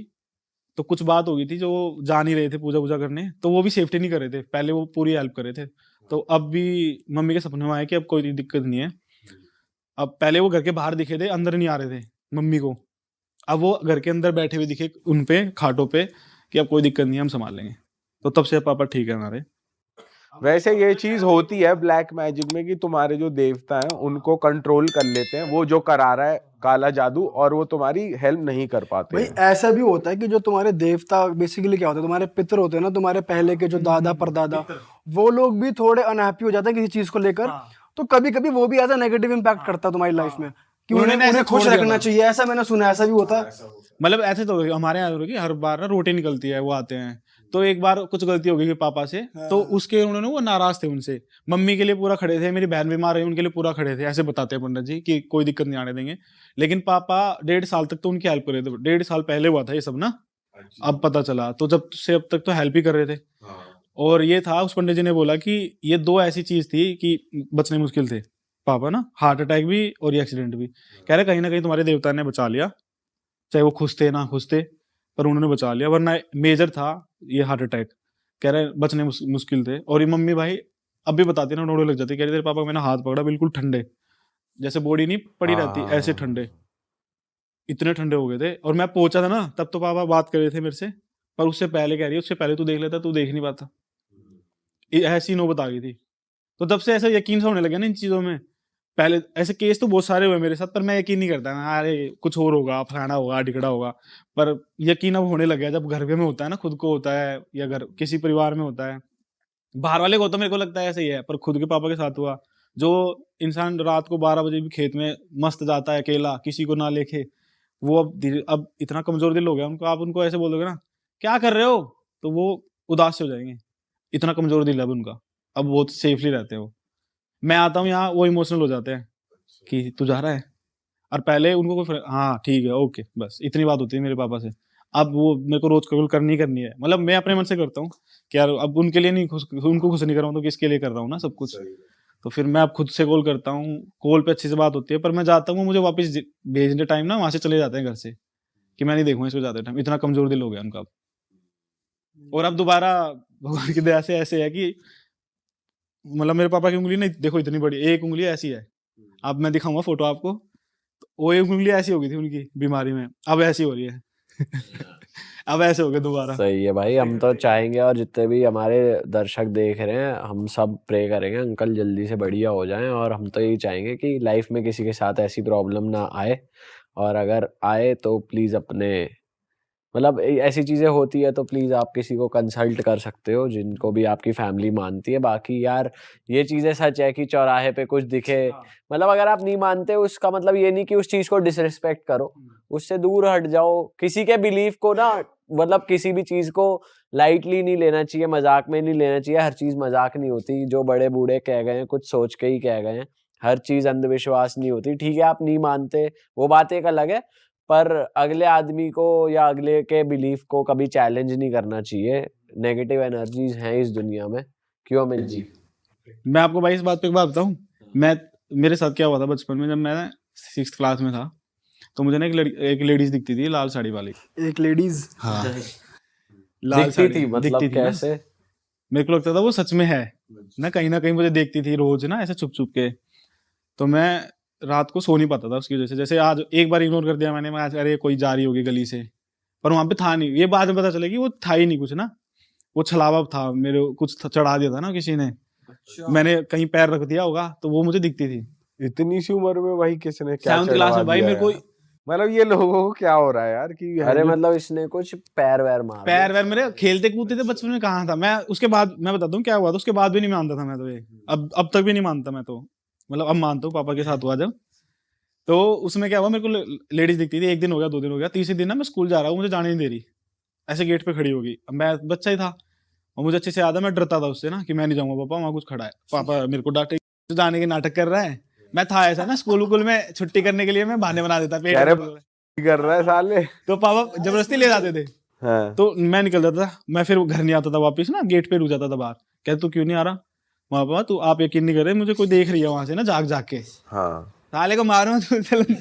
तो कुछ बात हो गई थी जो वो जा नहीं रहे थे पूजा वूजा करने, तो वो भी सेफ्टी नहीं कर रहे थे। पहले वो पूरी हेल्प कर रहे थे। तो अब भी मम्मी के सपने में आया कि अब कोई दिक्कत नहीं है। अब पहले वो घर के बाहर दिखे थे, अंदर नहीं आ रहे थे मम्मी को। अब वो घर के अंदर बैठे हुए दिखे उन पे खाटों पे कि अब कोई दिक्कत नहीं है, हम संभाल लेंगे। तो तब से पापा ठीक है हमारे। वैसे ये चीज होती है ब्लैक मैजिक में कि तुम्हारे जो देवता हैं उनको कंट्रोल कर लेते हैं वो जो करा रहा है काला जादू, और वो तुम्हारी हेल्प नहीं कर पाते भाई हैं। ऐसा भी होता है कि जो तुम्हारे देवता बेसिकली क्या होता है, तुम्हारे पितर होते हैं ना, तुम्हारे पहले के जो दादा परदादा, वो लोग भी थोड़े अनहैप्पी हो जाते हैं किसी चीज को लेकर। तो कभी कभी वो भी ऐसा नेगेटिव इम्पैक्ट करता है तुम्हारी लाइफ में कि उन्होंने उन्हें ऐसे उन्हें खुश छोड़ दिया रखना था। चाहिए। ऐसा मैंने सुना है, ऐसा भी होता है। मतलब ऐसे तो हमारे यहाँ हो रहा है कि हर बार ना रोटी निकलती है, वो आते हैं। तो एक बार कुछ गलती हो गई कि पापा से, तो उसके उन्होंने वो नाराज थे उनसे। मम्मी के लिए पूरा खड़े थे, मेरी बहन बीमार है उनके लिए पूरा खड़े थे, ऐसे बताते हैं पंडित जी कि कोई दिक्कत नहीं आने देंगे। लेकिन पापा 1.5 साल तक तो उनकी हेल्प कर रहे थे। 1.5 साल पहले हुआ था ये सब ना, अब पता चला। तो जब से अब तक तो हेल्प ही कर रहे थे। और ये था, उस पंडित जी ने बोला कि ये 2 ऐसी चीज थी कि बचने मुश्किल थे पापा ना, हार्ट अटैक भी और ये एक्सीडेंट भी। कह रहे कहीं ना कहीं तुम्हारे देवता ने बचा लिया, चाहे वो खुश थे ना खुश थे, पर उन्होंने बचा लिया, वरना मेजर था ये हार्ट अटैक। कह रहे बचने मुश्किल थे। और ये मम्मी भाई अब भी बताती ना, रोने लग जाती, कह रही तेरे पापा को मैंने हाथ पकड़ा, बिल्कुल ठंडे, जैसे बॉडी नहीं पड़ी रहती ऐसे ठंडे, इतने ठंडे हो गए थे। और मैं पहुंचा था ना, तब तो पापा बात कर रहे थे मेरे से, पर उससे पहले कह रही है उससे पहले तू देख लेता, तू देख नहीं पाता। ऐसी नौबत आ गई थी। तो तब से ऐसा यकीन सा होने लगा ना इन चीजों में। पहले ऐसे केस तो बहुत सारे हुए मेरे साथ, पर मैं यकीन नहीं करता ना, अरे कुछ और होगा, फलाना होगा, ढिकड़ा होगा। पर यकीन अब होने लग गया जब घर में होता है ना, खुद को होता है या घर किसी परिवार में होता है। बाहर वाले को तो मेरे को लगता है ऐसे ही है, पर खुद के पापा के साथ हुआ। जो इंसान रात को 12 बजे भी खेत में मस्त जाता है अकेला, किसी को ना लेके, वो अब इतना कमजोर दिल हो गया उनको। आप उनको ऐसे बोल दोगे ना क्या कर रहे हो, तो वो उदास हो जाएंगे। इतना कमजोर दिल है अब उनका। अब बहुत सेफली रहते हैं वो। मैं आता हूँ यहाँ, वो इमोशनल हो जाते हैं कि तू जा रहा है। और पहले उनको कोई हाँ ठीक है ओके, बस इतनी बात होती है मेरे पापा से। अब वो मेरे को रोज कबूल करनी है। मतलब मैं अपने मन से करता हूँ कि यार अब उनके लिए नहीं, उनको खुश नहीं कर रहा हूँ तो किसके लिए कर रहा हूँ ना सब कुछ। तो फिर मैं अब खुद से कॉल करता हूँ, कॉल पे अच्छी से बात होती है। पर मैं जाता हूँ, मुझे वापस भेजने टाइम ना वहां से चले जाते हैं घर से कि मैं नहीं देखूंगा इसको ज़्यादा टाइम, इतना कमज़ोर दिल हो गया उनका अब। और अब दोबारा भगवान की दया से ऐसे है कि मतलब मेरे पापा की उंगली नहीं देखो इतनी बड़ी, एक उंगली ऐसी है, अब मैं दिखाऊंगा फोटो आपको, तो वो एक उंगली ऐसी हो गई थी उनकी बीमारी में, अब ऐसी हो रही है अब ऐसे हो गए दोबारा। सही है भाई, हम तो चाहेंगे और जितने भी हमारे दर्शक देख रहे हैं हम सब प्रे करेंगे अंकल जल्दी से बढ़िया हो जाएं, और हम तो यही चाहेंगे कि लाइफ में किसी के साथ ऐसी प्रॉब्लम ना आए, और अगर आए तो प्लीज़ अपने मतलब ऐसी चीज़ें होती है तो प्लीज़ आप किसी को कंसल्ट कर सकते हो जिनको भी आपकी फैमिली मानती है। बाकी यार ये चीज़ें सच है कि चौराहे पे कुछ दिखे, मतलब अगर आप नहीं मानते उसका मतलब ये नहीं कि उस चीज़ को डिसरिस्पेक्ट करो, उससे दूर हट जाओ। किसी के बिलीफ को ना मतलब किसी भी चीज़ को लाइटली नहीं लेना चाहिए, मजाक में नहीं लेना चाहिए। हर चीज़ मजाक नहीं होती, जो बड़े बूढ़े कह गए हैं कुछ सोच के ही कह गए हैं, हर चीज़ अंधविश्वास नहीं होती। ठीक है आप नहीं मानते वो बात एक अलग है, पर अगले आदमी को या अगले के बिलीफ को कभी चैलेंज नहीं करना चाहिए। नेगेटिव एनर्जीज हैं इस दुनिया में, क्यों अमित जी? मैं आपको भाई इस बात पे एक बात बताऊं, मैं मेरे साथ क्या हुआ था बचपन में, जब मैं 6th क्लास में था, तो मुझे ना एक लेडीज दिखती थी लाल साड़ी वाली। एक लेडीज हाँ दिखती थी मतलब दिखती थी ना। कैसे? मेरे को लगता था वो सच में है ना कहीं मुझे देखती थी रोज ना ऐसे छुप छुप के, तो मैं रात को सो नहीं पाता था उसकी वजह से। जैसे आज एक बार इग्नोर कर दिया मैंने, मैं अरे कोई जा रही होगी गली से, पर वहां पे था नहीं। ये बाद में पता चला कि वो था ही नहीं कुछ ना, वो छलावा था, मेरे कुछ चढ़ा दिया था ना किसी ने। मैंने कहीं पैर रख दिया होगा तो वो मुझे दिखती थी। इतनी सी उम्र में भाई किसने क्या 7th क्लास में भाई मेरे को मतलब ये लोगों को क्या हो रहा है यार कि अरे मतलब इसने कुछ पैर वैर मार पैर वैर मेरे खेलते कूदते थे बचपन में, कहाँ था मैं। उसके बाद मैं बताता हूँ क्या हुआ था, उसके बाद भी नहीं मानता था मैं तो, ये अब तक भी नहीं मानता मैं तो, मतलब अब मानता हूँ पापा के साथ हुआ जब। तो उसमें क्या हुआ, मेरे को लेडीज दिखती थी, 1 दिन हो गया, 2 दिन हो गया, तीसरे दिन ना मैं स्कूल जा रहा हूँ, मुझे जाने नहीं दे रही, ऐसे गेट पे खड़ी होगी। अब मैं बच्चा ही था और मुझे अच्छे से याद है, मैं डरता था उससे ना कि मैं नहीं जाऊंगा पापा, वहाँ कुछ खड़ा है, पापा मेरे को डांटे, तो जाने के नाटक कर रहा है। मैं था ऐसा ना स्कूल में छुट्टी करने के लिए मैं बहाने बना देता पेट कर रहा है साले, तो पापा जबरदस्ती ले जाते थे। हाँ। तो मैं निकल जाता था, मैं फिर घर नहीं आता था वापस ना, गेट पे रुक जाता था बाहर। कहते तू क्यों नहीं आ रहा? वहां पापा तू आप यकीन नहीं कर रहे, मुझे कोई देख रही है वहां से ना जाग जाग के, हाँ। साले को मारो तो चलो।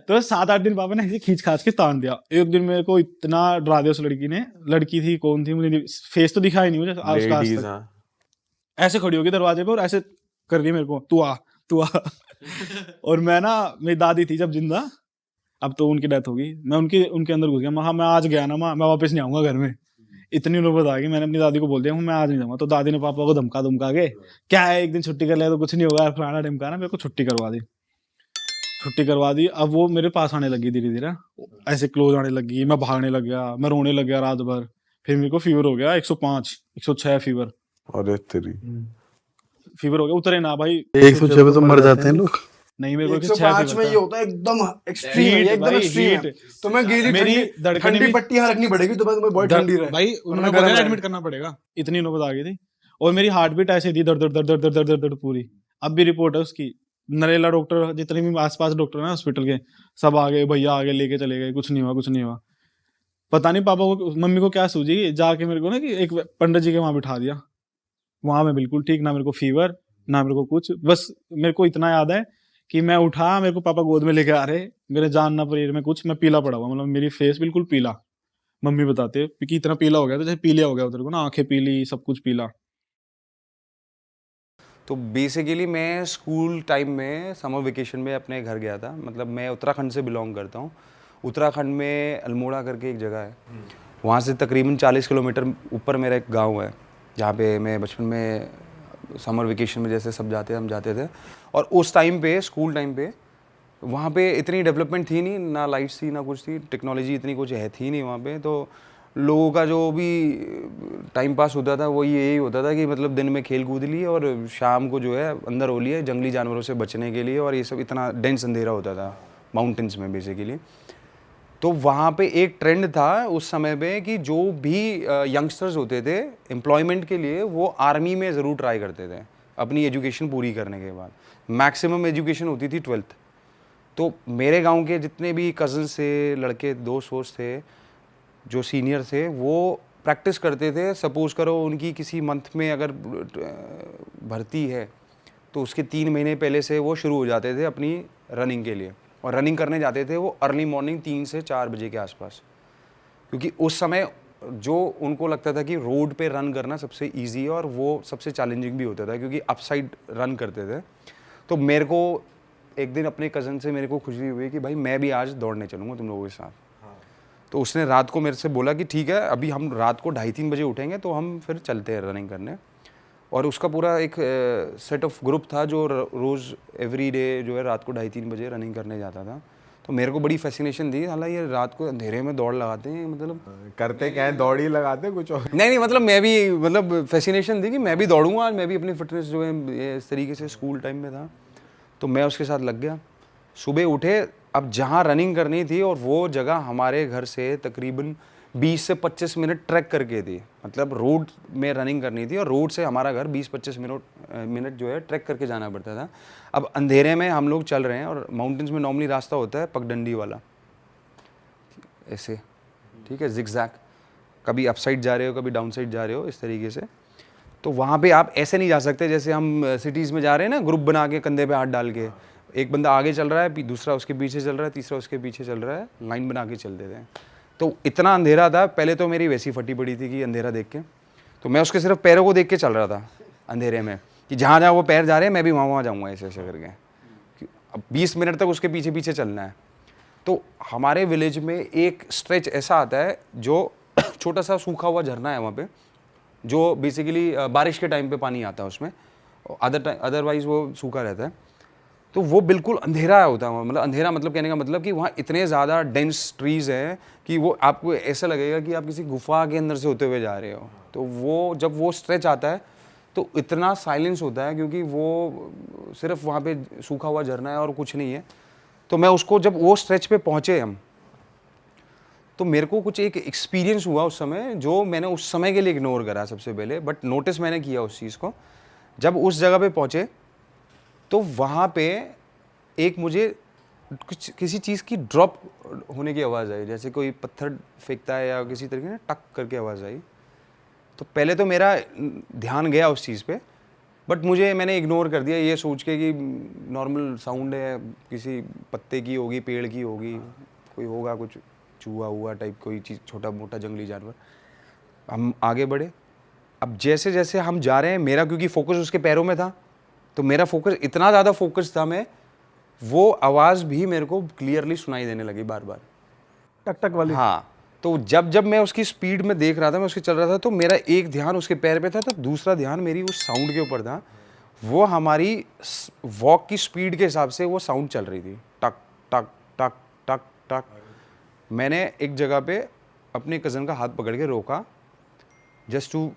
तो 7-8 दिन पापा ने ऐसे खींच खाच के तान दिया। एक दिन मेरे को इतना डरा दिया उस लड़की ने, लड़की थी कौन थी मुझे फेस तो दिखा ही नहीं मुझे उसका आज लेडीज, तक। हाँ। ऐसे खड़ी होगी दरवाजे पे और ऐसे कर रही है मेरे को, तू आ तू आ। और मैं ना, मेरी दादी थी जब जिंदा, अब तो उनकी डेथ होगी, मैं उनके अंदर घुस गया। मैं आज गया ना मैं वापस नहीं आऊंगा घर में। इतनी नौबत आ गई, मैंने अपनी दादी को बोल दिया मैं आज नहीं जाऊंगा। तो दादी ने पापा को धमका के, क्या है एक दिन छुट्टी कर ले तो कुछ नहीं होगा, फलाना ढिमकाना, मेरे को छुट्टी करवा दी। अब वो मेरे पास आने लगी धीरे धीरे, ऐसे क्लोज आने लगी, मैं भागने लग गया, मैं रोने लग गया रात भर। फिर मेरे को फीवर हो गया 105 106 फीवर। अरे तेरी फीवर हो गया, उतरे ना भाई। 106 पे तो मर जाते हैं लोग। नहीं मेरे को 105 में ये होता है एकदम एक्सट्रीम है, एकदम एक्सट्रीम है। तो मैं गीली मेरी ठंडी पट्टी यहाँ रखनी पड़ेगी तो तुम्हें बहुत ठंडी रहे भाई, उन्होंने बोला एडमिट करना पड़ेगा, इतनी नौबत आ गई थी। और मेरी हार्ट बीट ऐसे थी दर्द दर्द दर्द दर्द दर्द पूरी। अब भी रिपोर्ट है उसकी, नरेला डॉक्टर जितने भी आसपास डॉक्टर है हॉस्पिटल के सब आ गए, भैया आगे लेके चले गए, कुछ नहीं हुआ। पता नहीं पापा को मम्मी को क्या सूझी, जाके मेरे को ना कि एक पंडित जी के वहां बिठा दिया। वहां मैं बिल्कुल ठीक, ना मेरे को फीवर ना मेरे को कुछ। बस मेरे को इतना याद है कि मैं उठा, मेरे को पापा गोद में लेके आ रहे, मेरे जान ना परेर में कुछ, मैं पीला पड़ा हुआ, मतलब मेरी फेस बिल्कुल पीला। मम्मी बताते कि इतना पीला हो गया था जैसे पीलिया हो गया उधर को ना, आंखें पीली, सब कुछ पीला। तो बेसिकली मैं स्कूल टाइम में समर वेकेशन में अपने घर गया था। मतलब मैं उत्तराखंड से बिलोंग करता हूँ। उत्तराखंड में अल्मोड़ा करके एक जगह है, वहाँ से तकरीबन 40 किलोमीटर ऊपर मेरा एक गांव है, जहाँ पे मैं बचपन में समर वेकेशन में जैसे सब जाते हम जाते थे। और उस टाइम पे स्कूल टाइम पे वहाँ पे इतनी डेवलपमेंट थी नहीं, ना लाइट्स थी ना कुछ थी, टेक्नोलॉजी इतनी कुछ है थी नहीं वहाँ पे। तो लोगों का जो भी टाइम पास होता था वो यही होता था कि मतलब दिन में खेल कूद लिए और शाम को जो है अंदर हो लिए जंगली जानवरों से बचने के लिए। और ये सब इतना डेंस अंधेरा होता था माउंटेन्स में बेसिकली। तो वहाँ पे एक ट्रेंड था उस समय पे कि जो भी यंगस्टर्स होते थे एम्प्लॉयमेंट के लिए वो आर्मी में ज़रूर ट्राई करते थे अपनी एजुकेशन पूरी करने के बाद। मैक्सिमम एजुकेशन होती थी 12th। तो मेरे गांव के जितने भी कज़न्स थे, लड़के दोस्त वोस्त थे जो सीनियर थे, वो प्रैक्टिस करते थे। सपोज़ करो उनकी किसी मंथ में अगर भर्ती है तो उसके 3 महीने पहले से वो शुरू हो जाते थे अपनी रनिंग के लिए। और रनिंग करने जाते थे वो अर्ली मॉर्निंग 3 से 4 बजे के आसपास, क्योंकि उस समय जो उनको लगता था कि रोड पे रन करना सबसे इजी है और वो सबसे चैलेंजिंग भी होता था क्योंकि अपसाइड रन करते थे। तो मेरे को एक दिन अपने कज़न से मेरे को खुशी हुई कि भाई मैं भी आज दौड़ने चलूँगा तुम लोगों के साथ। तो उसने रात को मेरे से बोला कि ठीक है, अभी हम रात को 2:30-3 बजे उठेंगे तो हम फिर चलते हैं रनिंग करने। और उसका पूरा एक सेट ऑफ ग्रुप था जो रोज़ एवरी डे जो है रात को 2:30-3 बजे रनिंग करने जाता था। तो मेरे को बड़ी फैसिनेशन थी, हालांकि ये रात को अंधेरे में दौड़ लगाते हैं, मतलब करते क्या है, दौड़ ही लगाते हैं कुछ और। नहीं मतलब मैं भी मतलब फैसिनेशन थी कि मैं भी दौड़ूंगा आज, मैं भी अपनी फिटनेस जो है ये इस तरीके से स्कूल टाइम में था, तो मैं उसके साथ लग गया। सुबह उठे, अब जहाँ रनिंग करनी थी और वो जगह हमारे घर से तकरीबन 20 से 25 मिनट ट्रैक करके थी, मतलब रोड में रनिंग करनी थी और रोड से हमारा घर 20-25 मिनट जो है ट्रैक करके जाना पड़ता था। अब अंधेरे में हम लोग चल रहे हैं और माउंटेन्स में नॉर्मली रास्ता होता है पगडंडी वाला, ऐसे, ठीक है, जिगजैग, कभी अप साइड जा रहे हो कभी डाउन साइड जा रहे हो, इस तरीके से। तो वहाँ पे आप ऐसे नहीं जा सकते जैसे हम सिटीज़ में जा रहे हैं ना, ग्रुप बना के कंधे पे हाथ डाल के, एक बंदा आगे चल रहा है, दूसरा उसके पीछे चल रहा है, तीसरा उसके पीछे चल रहा है, लाइन बना के चलते थे। तो इतना अंधेरा था, पहले तो मेरी वैसी फटी पड़ी थी कि अंधेरा देख के, तो मैं उसके सिर्फ पैरों को देख के चल रहा था अंधेरे में कि जहाँ जहाँ वो पैर जा रहे हैं मैं भी वहाँ जाऊँगा, ऐसे ऐसे करके। अब 20 मिनट तक उसके पीछे पीछे चलना है। तो हमारे विलेज में एक स्ट्रेच ऐसा आता है जो छोटा सा सूखा हुआ झरना है वहाँ पे, जो बेसिकली बारिश के टाइम पे पानी आता है उसमें, अदरवाइज वो सूखा रहता है। तो वो बिल्कुल अंधेरा होता है, मतलब अंधेरा मतलब कहने का मतलब कि वहाँ इतने ज़्यादा डेंस ट्रीज़ हैं कि वो आपको ऐसा लगेगा कि आप किसी गुफा के अंदर से होते हुए जा रहे हो। तो वो जब वो स्ट्रेच आता है तो इतना साइलेंस होता है क्योंकि वो सिर्फ वहाँ पे सूखा हुआ झरना है और कुछ नहीं है। तो मैं उसको जब वो स्ट्रेच पे पहुँचे हम, तो मेरे को कुछ एक एक्सपीरियंस हुआ उस समय जो मैंने उस समय के लिए इग्नोर करा सबसे पहले, बट नोटिस मैंने किया उस चीज़ को। जब उस जगह पे पहुँचे तो वहाँ पे एक मुझे कुछ किसी चीज़ की ड्रॉप होने की आवाज़ आई, जैसे कोई पत्थर फेंकता है या किसी तरीके से टक करके आवाज़ आई। तो पहले तो मेरा ध्यान गया उस चीज़ पे, बट मैंने इग्नोर कर दिया ये सोच के कि नॉर्मल साउंड है, किसी पत्ते की होगी, पेड़ की होगी, कोई होगा कुछ चूहा हुआ टाइप कोई चीज़, छोटा मोटा जंगली जानवर। हम आगे बढ़े। अब जैसे जैसे हम जा रहे हैं, मेरा क्योंकि फोकस उसके पैरों में था, तो मेरा फोकस इतना ज़्यादा फोकस था, मैं वो आवाज़ भी मेरे को क्लियरली सुनाई देने लगी बार बार, टक टक वाली। हाँ। तो जब जब मैं उसकी स्पीड में देख रहा था, मैं उसके चल रहा था, तो मेरा एक ध्यान उसके पैर पे था, तो दूसरा ध्यान मेरी उस साउंड के ऊपर था। वो हमारी वॉक की स्पीड के हिसाब से वो साउंड चल रही थी, टक टक टक टक टक। मैंने एक जगह पे अपने कज़न का हाथ पकड़ के रोका, जस्ट टू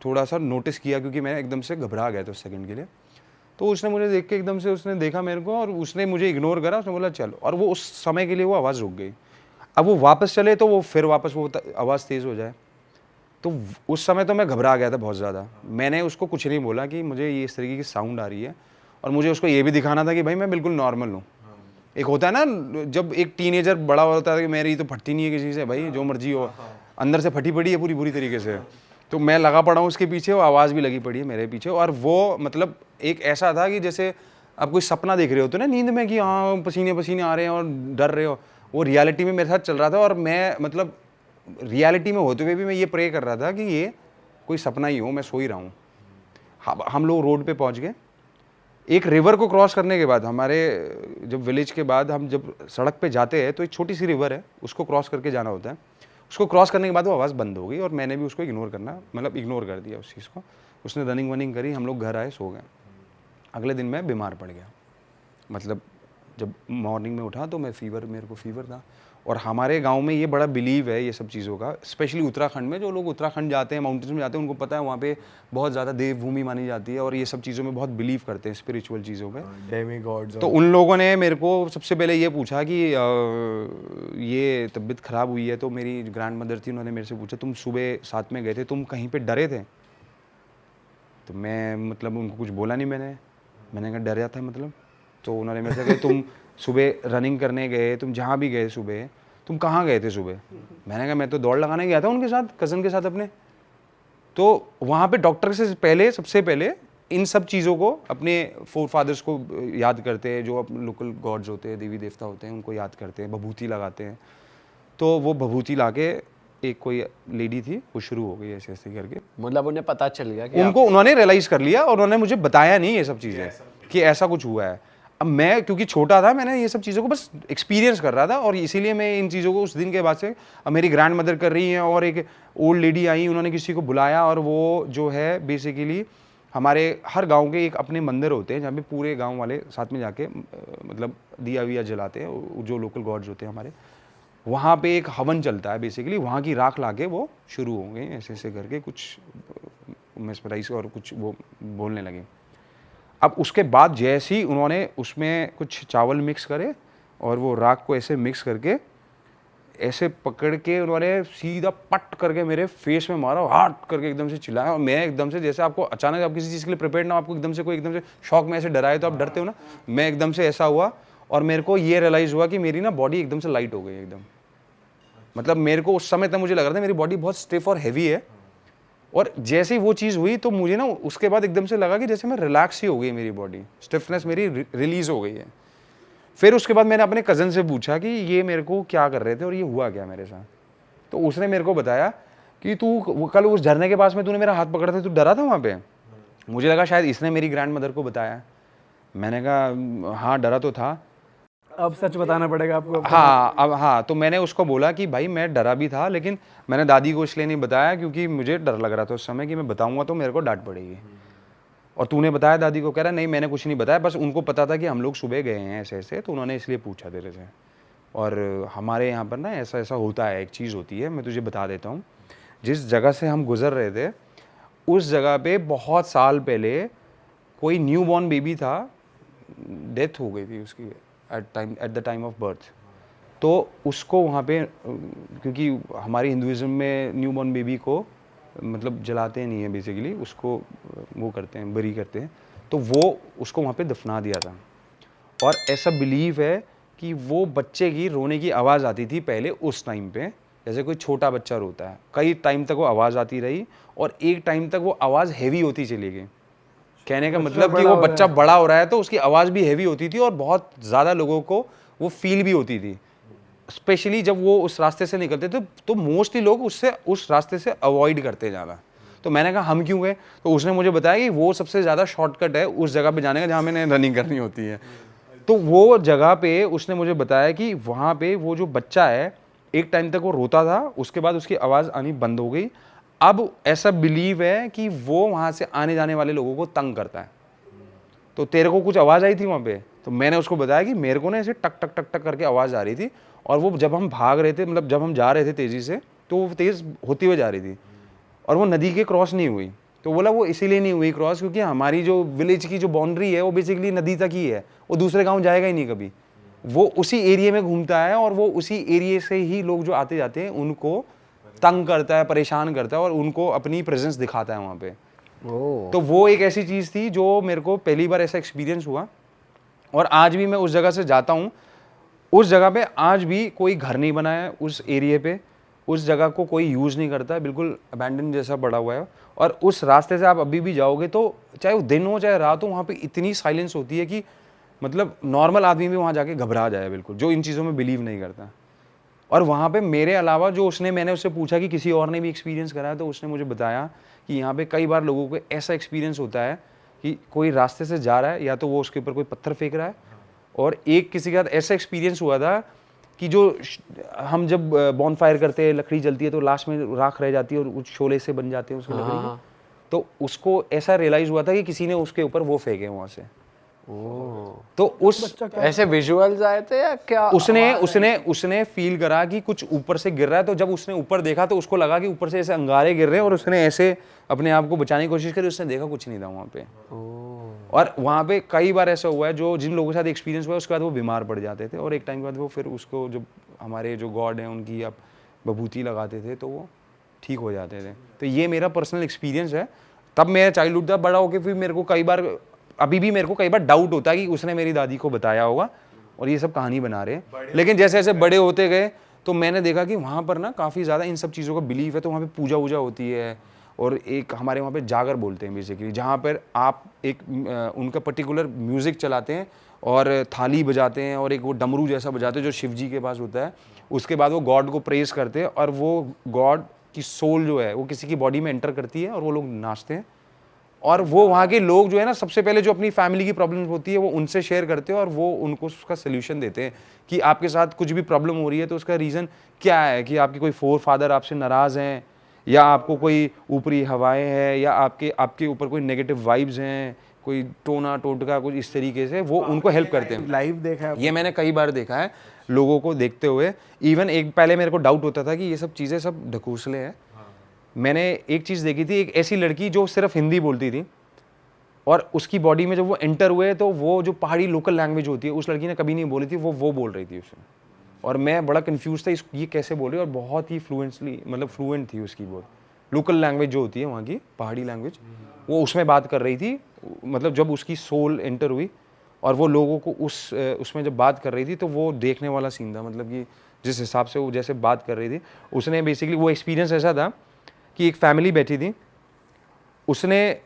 थोड़ा सा नोटिस किया, क्योंकि मैं एकदम से घबरा गया था उस सेकंड के लिए। तो उसने मुझे देख के एकदम से उसने देखा मेरे को और उसने मुझे इग्नोर करा, उसने बोला चल, और वो उस समय के लिए वो आवाज़ रुक गई। अब वो वापस चले तो वो फिर वापस वो आवाज़ तेज़ हो जाए। तो उस समय तो मैं घबरा गया था बहुत ज़्यादा। मैंने उसको कुछ नहीं बोला कि मुझे ये इस तरीके की साउंड आ रही है, और मुझे उसको ये भी दिखाना था कि भाई मैं बिल्कुल नॉर्मल हूँ। एक होता है ना जब एक टीनेजर बड़ा होता है कि मेरी तो फटती नहीं है किसी से, भाई जो मर्जी हो, अंदर से फटी पड़ी है पूरी बुरी तरीके से। तो मैं लगा पड़ा हूँ उसके पीछे, वो आवाज़ भी लगी पड़ी है मेरे पीछे, और वो मतलब एक ऐसा था कि जैसे आप कोई सपना देख रहे होते ना नींद में कि हाँ पसीने पसीने आ रहे हैं और डर रहे हो, वो रियलिटी में मेरे साथ चल रहा था। और मैं मतलब रियलिटी में होते हुए भी मैं ये प्रे कर रहा था कि ये कोई सपना ही हो, मैं सो ही रहा हूँ। हम लोग रोड पे पहुँच गए। एक रिवर को क्रॉस करने के बाद, हमारे जब विलेज के बाद हम जब सड़क पे जाते हैं तो एक छोटी सी रिवर है, उसको क्रॉस करके जाना होता है। उसको क्रॉस करने के बाद वो आवाज़ बंद हो गई और मैंने भी उसको इग्नोर कर दिया उस चीज़ को। उसने रनिंग वनिंग करी, हम लोग घर आए, सो गए। अगले दिन मैं बीमार पड़ गया, मतलब जब मॉर्निंग में उठा तो मेरे को फीवर था। और हमारे गांव में ये बड़ा बिलीव है ये सब चीज़ों का, स्पेशली उत्तराखंड में। जो लोग उत्तराखंड जाते हैं, माउंटेन्स में जाते हैं, उनको पता है वहाँ पे बहुत ज़्यादा देवभूमि मानी जाती है और ये सब चीज़ों में बहुत बिलीव करते हैं, स्पिरिचुअल चीज़ों पे। डेमीगॉड्स। तो उन लोगों ने मेरे को सबसे पहले ये पूछा कि ये तबीयत ख़राब हुई है। तो मेरी ग्रैंड मदर थी, उन्होंने मेरे से पूछा तुम सुबह साथ में गए थे, तुम कहीं पर डरे थे? तो मैं मतलब उनको कुछ बोला नहीं। मैंने कहा डरा था मतलब? तो उन्होंने मेरे से कहा तुम सुबह रनिंग करने गए, तुम जहाँ भी गए सुबह, तुम कहाँ गए थे सुबह? मैंने कहा मैं तो दौड़ लगाने गया था उनके साथ, कज़न के साथ अपने। तो वहाँ पे डॉक्टर से पहले सबसे पहले इन सब चीज़ों को अपने फोर फादर्स को याद करते हैं, जो लोकल गॉड्स होते हैं, देवी देवता होते हैं, उनको याद करते हैं, भभूति लगाते हैं। तो वो भभूति लाके एक कोई लेडी थी, वो शुरू हो गई ऐसे ऐसे करके। मतलब उन्हें पता चल गया कि उनको उन्होंने रियलाइज़ कर लिया और उन्होंने मुझे बताया नहीं ये सब चीज़ें कि ऐसा कुछ हुआ है। अब मैं क्योंकि छोटा था, मैंने ये सब चीज़ों को बस एक्सपीरियंस कर रहा था और इसीलिए मैं इन चीज़ों को उस दिन के बाद से, अब मेरी ग्रैंड मदर कर रही हैं और एक ओल्ड लेडी आई, उन्होंने किसी को बुलाया और वो जो है बेसिकली हमारे हर गांव के एक अपने मंदिर होते हैं जहाँ पे पूरे गांव वाले साथ में जाके मतलब दिया विया जलाते हैं, जो लोकल गॉड्स होते हैं हमारे, वहाँ पे एक हवन चलता है बेसिकली, वहाँ की राख लाके वो शुरू हो गए ऐसे ऐसे करके कुछ मेस्मराइज और कुछ वो बोलने लगे। अब उसके बाद जैसे ही उन्होंने उसमें कुछ चावल मिक्स करे और वो राख को ऐसे मिक्स करके ऐसे पकड़ के उन्होंने सीधा पट करके मेरे फेस में मारा, हाट करके एकदम से चिल्लाया और मैं एकदम से, जैसे आपको अचानक आप किसी चीज़ के लिए प्रिपेयर ना, आपको एकदम से कोई एकदम से शॉक में ऐसे डराए तो आप डरते हो ना, मैं एकदम से ऐसा हुआ और मेरे को ये रियलाइज़ हुआ कि मेरी ना बॉडी एकदम से लाइट हो गई एकदम। मतलब मेरे को उस समय तक मुझे लग रहा था मेरी बॉडी बहुत स्टिफ और हैवी है, और जैसे ही वो चीज़ हुई तो मुझे ना उसके बाद एकदम से लगा कि जैसे मैं रिलैक्स ही हो गई, मेरी बॉडी स्टिफनेस मेरी रिलीज़ हो गई है। फिर उसके बाद मैंने अपने कज़न से पूछा कि ये मेरे को क्या कर रहे थे और ये हुआ क्या मेरे साथ। तो उसने मेरे को बताया कि तू कल उस झरने के पास में तूने मेरा हाथ पकड़ा था, तू डरा था वहाँ पे। मुझे लगा शायद इसने मेरी ग्रैंड मदर को बताया। मैंने कहा हाँ डरा तो था। अब सच बताना पड़ेगा आपको। हाँ अब हाँ, तो मैंने उसको बोला कि भाई मैं डरा भी था, लेकिन मैंने दादी को इसलिए नहीं बताया क्योंकि मुझे डर लग रहा था उस समय कि मैं बताऊँगा तो मेरे को डांट पड़ेगी। और तूने बताया दादी को? कह रहा नहीं मैंने कुछ नहीं बताया, बस उनको पता था कि हम लोग सुबह गए हैं ऐसे ऐसे, तो उन्होंने इसलिए पूछा तेरे से। और हमारे यहाँ पर ना ऐसा ऐसा होता है, एक चीज़ होती है, मैं तुझे बता देता हूँ। जिस जगह से हम गुजर रहे थे उस जगह पे बहुत साल पहले कोई न्यू बॉर्न बेबी था, डेथ हो गई थी उसकी at the time of birth. तो उसको वहाँ पे, क्योंकि हमारे हिंदुज़म में न्यू बॉर्न बेबी को मतलब जलाते नहीं है बेसिकली, उसको वो करते हैं, बरी करते हैं, तो वो उसको वहाँ पे दफना दिया था। और ऐसा बिलीव है कि वो बच्चे की रोने की आवाज़ आती थी पहले उस टाइम पे, जैसे कोई छोटा बच्चा रोता है, कई टाइम तक वो आवाज़ आती रही और एक टाइम तक वो आवाज़ हैवी होती चली गई। कहने का मतलब कि वो बच्चा बड़ा हो रहा है तो उसकी आवाज़ भी हैवी होती थी और बहुत ज़्यादा लोगों को वो फील भी होती थी, स्पेशली जब वो उस रास्ते से निकलते थे तो मोस्टली लोग उस रास्ते से अवॉइड करते जाना। तो मैंने कहा हम क्यों गए? तो उसने मुझे बताया कि वो सबसे ज़्यादा शॉर्टकट है उस जगह पे जाने का जहाँ मैंने रनिंग करनी होती है। तो वो जगह पे उसने मुझे बताया कि वहाँ पे वो जो बच्चा है एक टाइम तक वो रोता था, उसके बाद उसकी आवाज़ आनी बंद हो गई। अब ऐसा बिलीव है कि वो वहाँ से आने जाने वाले लोगों को तंग करता है। तो तेरे को कुछ आवाज़ आई थी वहाँ पे? तो मैंने उसको बताया कि मेरे को ना ऐसे टक टक टक टक करके आवाज़ आ रही थी, और वो जब हम भाग रहे थे, मतलब जब हम जा रहे थे तेज़ी से, तो वो तेज़ होती हुई जा रही थी और वो नदी के क्रॉस नहीं हुई। तो बोला वो इसीलिए नहीं हुई क्रॉस क्योंकि हमारी जो विलेज की जो बाउंड्री है वो बेसिकली नदी तक ही है, वो दूसरे गांव जाएगा ही नहीं कभी। वो उसी एरिया में घूमता है और वो उसी एरिया से ही लोग जो आते जाते हैं उनको तंग करता है, परेशान करता है और उनको अपनी प्रेजेंस दिखाता है वहाँ पे। तो वो एक ऐसी चीज़ थी जो मेरे को पहली बार ऐसा एक्सपीरियंस हुआ। और आज भी मैं उस जगह से जाता हूँ, उस जगह पे आज भी कोई घर नहीं बना है उस एरिया पे, उस जगह को कोई यूज़ नहीं करता है, बिल्कुल अबैंडन जैसा पड़ा हुआ है। और उस रास्ते से आप अभी भी जाओगे तो चाहे वो दिन हो चाहे रात हो, वहाँ पे इतनी साइलेंस होती है कि मतलब नॉर्मल आदमी भी वहाँ जाके घबरा जाए बिल्कुल, जो इन चीज़ों में बिलीव नहीं करता। और वहाँ पे मेरे अलावा जो मैंने उससे पूछा कि किसी और ने भी एक्सपीरियंस करा है, तो उसने मुझे बताया कि यहाँ पे कई बार लोगों को ऐसा एक्सपीरियंस होता है कि कोई रास्ते से जा रहा है या तो वो उसके ऊपर कोई पत्थर फेंक रहा है, और एक किसी के साथ ऐसा एक्सपीरियंस हुआ था कि जो हम जब बॉन फायर करते हैं, लकड़ी जलती है तो लास्ट में राख रह जाती है और कुछ शोले से बन जाते हैं उसकी लकड़ी के, तो उसको ऐसा रियलाइज़ हुआ था कि किसी ने उसके ऊपर वो फेंके वहाँ से। तो उस ऐसे विजुअल्स आए थे या क्या? उसने फील करा कि कुछ ऊपर से गिर रहा है, तो जब उसने ऊपर देखा तो उसको लगा कि ऊपर से ऐसे अंगारे गिर रहे हैं और उसने ऐसे अपने आप को बचाने की कोशिश करी, उसने देखा कुछ नहीं था वहाँ पे। और वहाँ पे कई बार ऐसा हुआ है जो जिन लोगों के साथ एक्सपीरियंस हुआ उसके बाद वो बीमार पड़ जाते थे और एक टाइम के बाद वो फिर उसको जब हमारे जो गॉड हैं उनकी आप बभूति लगाते थे तो वो ठीक हो जाते थे। तो ये मेरा पर्सनल एक्सपीरियंस है। तब मेरा चाइल्डहुड था, बड़ा होकर फिर मेरे को कई बार, अभी भी मेरे को कई बार डाउट होता है कि उसने मेरी दादी को बताया होगा और ये सब कहानी बना रहे हैं। लेकिन जैसे जैसे बड़े होते गए तो मैंने देखा कि वहाँ पर ना काफ़ी ज़्यादा इन सब चीज़ों का बिलीव है, तो वहाँ पे पूजा वूजा होती है और एक हमारे वहाँ पे जागर बोलते हैं बेसिकली, जहाँ पर आप एक उनका पर्टिकुलर म्यूज़िक चलाते हैं और थाली बजाते हैं और एक वो डमरू जैसा बजाते हैं जो शिव जी के पास होता है। उसके बाद वो गॉड को प्रेज करते हैं और वो गॉड की सोल जो है वो किसी की बॉडी में एंटर करती है और वो लोग नाचते हैं। और वो वहाँ के लोग जो है ना, सबसे पहले जो अपनी फैमिली की प्रॉब्लम होती है वो उनसे शेयर करते हैं और वो उनको उसका सोल्यूशन देते हैं कि आपके साथ कुछ भी प्रॉब्लम हो रही है तो उसका रीज़न क्या है, कि आपके कोई फोर फादर आपसे नाराज़ हैं, या आपको कोई ऊपरी हवाएं हैं, या आपके ऊपर कोई नेगेटिव वाइब्स हैं, कोई टोना टोटका कुछ इस तरीके से वो उनको हेल्प करते हैं। लाइव देखा है ये मैंने कई बार देखा है लोगों को देखते हुए। इवन एक पहले मेरे को डाउट होता था कि ये सब चीज़ें सब ढकोसले हैं। मैंने एक चीज़ देखी थी, एक ऐसी लड़की जो सिर्फ हिंदी बोलती थी और उसकी बॉडी में जब वो एंटर हुए तो वो जो पहाड़ी लोकल लैंग्वेज होती है उस लड़की ने कभी नहीं बोली थी, वो बोल रही थी उसमें। और मैं बड़ा कंफ्यूज था ये कैसे बोल रही है, और बहुत ही फ्लुएंट थी उसकी वो लोकल लैंग्वेज जो होती है वहाँ की पहाड़ी लैंग्वेज, वो उसमें बात कर रही थी। मतलब जब उसकी सोल एंटर हुई और वो लोगों को उसमें जब बात कर रही थी तो वो देखने वाला सीन था। मतलब कि जिस हिसाब से वो जैसे बात कर रही थी, उसने बेसिकली वो एक्सपीरियंस ऐसा था कि एक फैमिली बैठी थी, उसने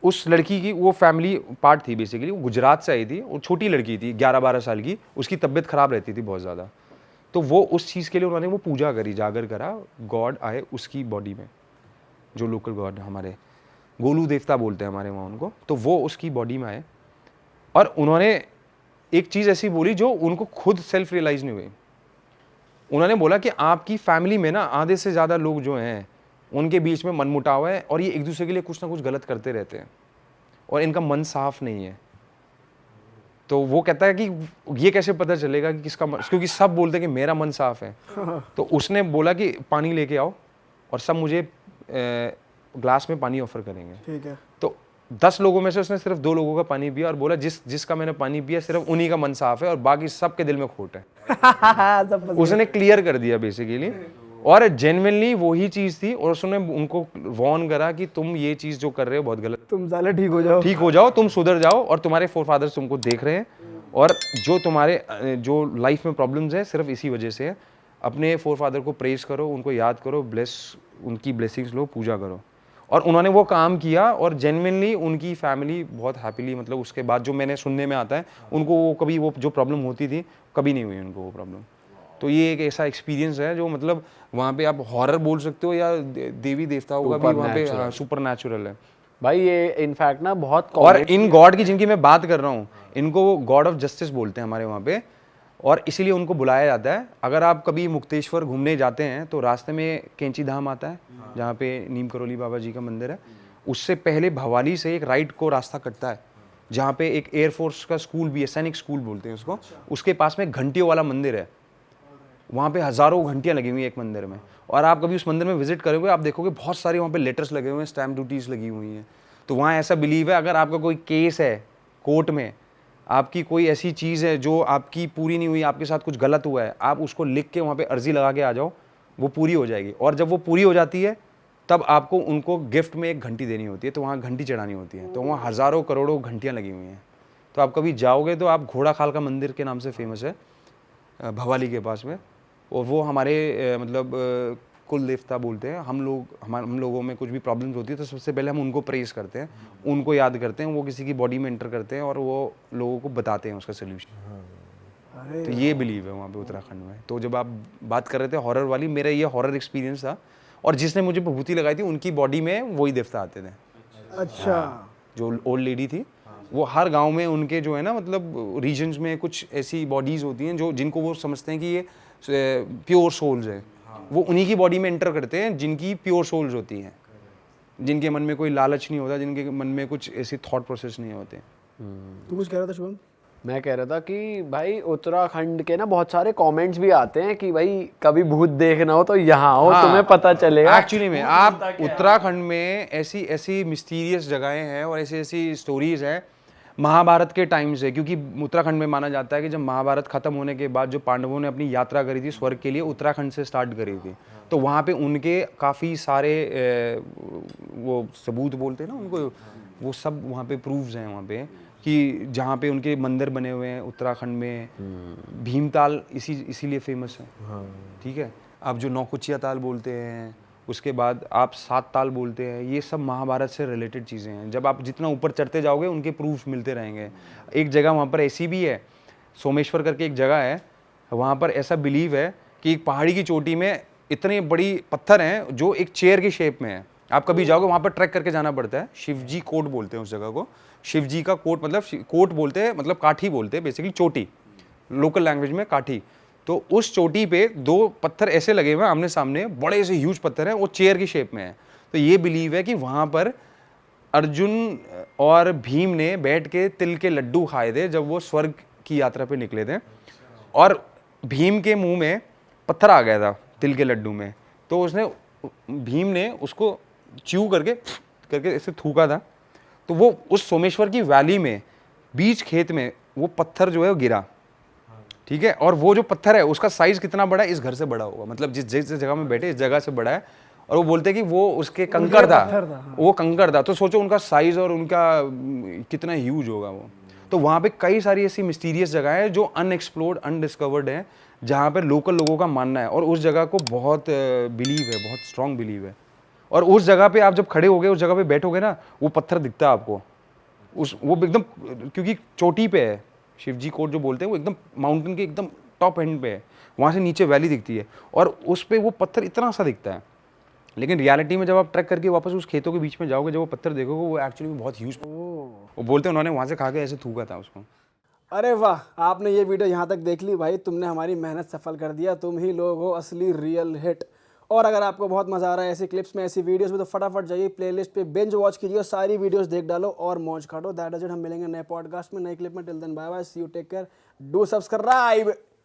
उस लड़की की, वो फैमिली पार्ट थी बेसिकली, वो गुजरात से आई थी और छोटी लड़की थी 11-12 साल की, उसकी तबीयत ख़राब रहती थी बहुत ज़्यादा। तो वो उस चीज़ के लिए उन्होंने वो पूजा करी, जागर करा, गॉड आए उसकी बॉडी में, जो लोकल गॉड हमारे गोलू देवता बोलते हैं हमारे वहाँ उनको, तो वो उसकी बॉडी में आए और उन्होंने एक चीज़ ऐसी बोली जो उनको खुद सेल्फ रियलाइज़ नहीं हुई। उन्होंने बोला कि आपकी फैमिली में ना आधे से ज़्यादा लोग जो हैं उनके बीच में मनमुटाव है और ये एक दूसरे के लिए कुछ ना कुछ गलत करते रहते हैं और इनका मन साफ नहीं है। तो वो कहता है कि ये कैसे पता चलेगा कि किसका मन, क्योंकि सब बोलते हैं कि मेरा मन साफ है। तो उसने बोला कि पानी लेके आओ और सब मुझे ग्लास में पानी ऑफर करेंगे। ठीक है। तो 10 लोगों में से उसने सिर्फ 2 लोगों का पानी पिया और बोला जिसका मैंने पानी पिया सिर्फ उन्हीं का मन साफ है और बाकी सबके दिल में खोट है। उसने क्लियर कर दिया बेसिकली, और जेन्युइनली वही चीज थी। और उसने उनको वार्न करा कि तुम ये चीज जो कर रहे हो बहुत गलत, तुम साले ठीक हो जाओ, तुम सुधर जाओ और तुम्हारे फोरफादर्स तुमको देख रहे हैं और जो तुम्हारे जो लाइफ में प्रॉब्लम्स है सिर्फ इसी वजह से है। अपने फोरफादर को प्रेज करो, उनको याद करो, उनकी ब्लेसिंग्स लो, पूजा करो। और उन्होंने वो काम किया और जेन्युइनली उनकी फैमिली बहुत हैप्पीली, मतलब उसके बाद जो मैंने सुनने में आता है, उनको वो कभी वो जो प्रॉब्लम होती थी कभी नहीं हुई उनको वो प्रॉब्लम। तो ये एक ऐसा एक्सपीरियंस है जो मतलब वहाँ पे आप हॉरर बोल सकते हो या देवी देवताओं का भी वहाँ पे सुपर नेचुरल है भाई। ये इनफैक्ट ना बहुत और इन गॉड की जिनकी मैं बात कर रहा हूँ इनको गॉड ऑफ जस्टिस बोलते हैं हमारे वहाँ पे, और इसीलिए उनको बुलाया जाता है। अगर आप कभी मुक्तेश्वर घूमने जाते हैं तो रास्ते में कैंची धाम आता है जहाँ पे नीम करोली बाबा जी का मंदिर है। उससे पहले भवाली से एक राइट को रास्ता कटता है जहाँ पे एक एयरफोर्स का स्कूल भी है, सैनिक स्कूल बोलते हैं उसको। उसके पास में घंटियों वाला मंदिर है, वहाँ पे हज़ारों घंटियाँ लगी हुई हैं एक मंदिर में। और आप कभी उस मंदिर में विजिट करोगे आप देखोगे बहुत सारे वहाँ पे लेटर्स लगे हुए हैं, स्टैम्प ड्यूटीज़ लगी हुई हैं। तो वहाँ ऐसा बिलीव है अगर आपका कोई केस है कोर्ट में, आपकी कोई ऐसी चीज़ है जो आपकी पूरी नहीं हुई, आपके साथ कुछ गलत हुआ है, आप उसको लिख के वहाँ पे अर्जी लगा के आ जाओ, वो पूरी हो जाएगी। और जब वो पूरी हो जाती है तब आपको उनको गिफ्ट में एक घंटी देनी होती है, तो वहाँ घंटी चढ़ानी होती है। तो वहाँ हज़ारों करोड़ों घंटियाँ लगी हुई हैं। तो आप कभी जाओगे तो आप घोड़ा खाल का मंदिर के नाम से फेमस है भवाली के पास में, और वो हमारे मतलब कुल देवता बोलते हैं। हम लोगों में कुछ भी प्रॉब्लम्स होती है तो सबसे पहले हम उनको प्रेज करते हैं, उनको याद करते हैं, वो किसी की बॉडी में एंटर करते हैं और वो लोगों को बताते हैं उसका सोल्यूशन। तो ये बिलीव है वहाँ पे उत्तराखंड में। तो जब आप बात कर रहे थे हॉरर वाली, मेरा ये हॉरर एक्सपीरियंस था, और जिसने मुझे विभूति लगाई थी उनकी बॉडी में वही देवता आते थे। अच्छा। जो ओल्ड लेडी थी, वो हर गाँव में उनके जो है ना, मतलब रीजन्स में कुछ ऐसी बॉडीज़ होती हैं जो जिनको वो समझते हैं कि ये प्योर सोल्स है। वो उन्हीं की बॉडी में एंटर करते हैं जिनकी प्योर सोल्स होती हैं, जिनके मन में कोई लालच नहीं होता, जिनके मन में कुछ ऐसी थॉट प्रोसेस नहीं होते। तू कुछ कह रहा था शुभम? मैं कह रहा था कि भाई उत्तराखंड के ना बहुत सारे कमेंट्स भी आते हैं कि भाई कभी भूत देखना हो तो यहाँ आओ, तुम्हें पता चलेगा। एक्चुअली में आप उत्तराखंड में ऐसी ऐसी मिस्टीरियस जगहें हैं और ऐसी ऐसी स्टोरीज हैं महाभारत के टाइम से, क्योंकि उत्तराखंड में माना जाता है कि जब महाभारत खत्म होने के बाद जो पांडवों ने अपनी यात्रा करी थी स्वर्ग के लिए, उत्तराखंड से स्टार्ट करी थी। तो वहाँ पे उनके काफ़ी सारे वो सबूत बोलते हैं ना उनको, वो सब वहाँ पे प्रूफ्स हैं वहाँ पे कि जहाँ पे उनके मंदिर बने हुए हैं उत्तराखंड में। भीमताल इसीलिए फेमस है। ठीक है, अब जो नौकुचिया ताल बोलते हैं उसके बाद आप 7 ताल बोलते हैं, ये सब महाभारत से रिलेटेड चीज़ें हैं। जब आप जितना ऊपर चढ़ते जाओगे उनके प्रूफ मिलते रहेंगे। एक जगह वहाँ पर ऐसी भी है, सोमेश्वर करके एक जगह है, वहाँ पर ऐसा बिलीव है कि एक पहाड़ी की चोटी में इतने बड़ी पत्थर हैं जो एक चेयर की शेप में है। आप कभी जाओगे वहाँ पर ट्रैक करके जाना पड़ता है। शिवजी कोट बोलते हैं उस जगह को। शिवजी का कोट मतलब कोट बोलते हैं, मतलब काठी बोलते हैं बेसिकली, चोटी लोकल लैंग्वेज में काठी। तो उस चोटी पे 2 पत्थर ऐसे लगे हुए हैं आमने सामने, बड़े से ह्यूज पत्थर हैं, वो चेयर की शेप में है। तो ये बिलीव है कि वहाँ पर अर्जुन और भीम ने बैठ के तिल के लड्डू खाए थे जब वो स्वर्ग की यात्रा पे निकले थे, और भीम के मुंह में पत्थर आ गया था तिल के लड्डू में। तो भीम ने उसको च्यू करके ऐसे थूका था। तो वो उस सोमेश्वर की वैली में बीच खेत में वो पत्थर जो है वो गिरा, ठीक है। और वो जो पत्थर है उसका साइज कितना बड़ा है, इस घर से बड़ा होगा, मतलब जिस जगह में बैठे इस जगह से बड़ा है। और वो बोलते हैं कि वो उसके कंकड़ था, वो कंकड़ था। तो सोचो उनका साइज और उनका कितना ह्यूज होगा वो। तो वहाँ पे कई सारी ऐसी मिस्टीरियस जगह है जो अनएक्सप्लोर्ड अनडिस्कवर्ड है, जहाँ पे लोकल लोगों का मानना है, और उस जगह को बहुत बिलीव है, बहुत स्ट्रांग बिलीव है। और उस जगह पे आप जब खड़े होगे, उस जगह पे बैठोगे ना, वो पत्थर दिखता है आपको, वो एकदम, क्योंकि चोटी पे है, शिवजी कोट जो बोलते हैं वो एकदम माउंटेन के एकदम टॉप एंड पे है, वहाँ से नीचे वैली दिखती है, और उस पे वो पत्थर इतना सा दिखता है। लेकिन रियलिटी में जब आप ट्रैक करके वापस उस खेतों के बीच में जाओगे, जब वो पत्थर देखोगे, वो एक्चुअली बहुत ह्यूज, वो बोलते हैं उन्होंने वहाँ से खा के ऐसे थूका था उसको। अरे वाह, आपने ये वीडियो यहाँ तक देख ली भाई, तुमने हमारी मेहनत सफल कर दिया। तुम ही लोग हो असली रियल हिट। और अगर आपको बहुत मजा आ रहा है ऐसी क्लिप्स में, ऐसी वीडियोस में, तो फटाफट जाइए प्लेलिस्ट पे बिंज वॉच कीजिए, सारी वीडियोस देख डालो और मौज काटो। That is it. हम मिलेंगे नए पॉडकास्ट में, नए क्लिप में। Till then bye bye, see you, take care, do subscribe.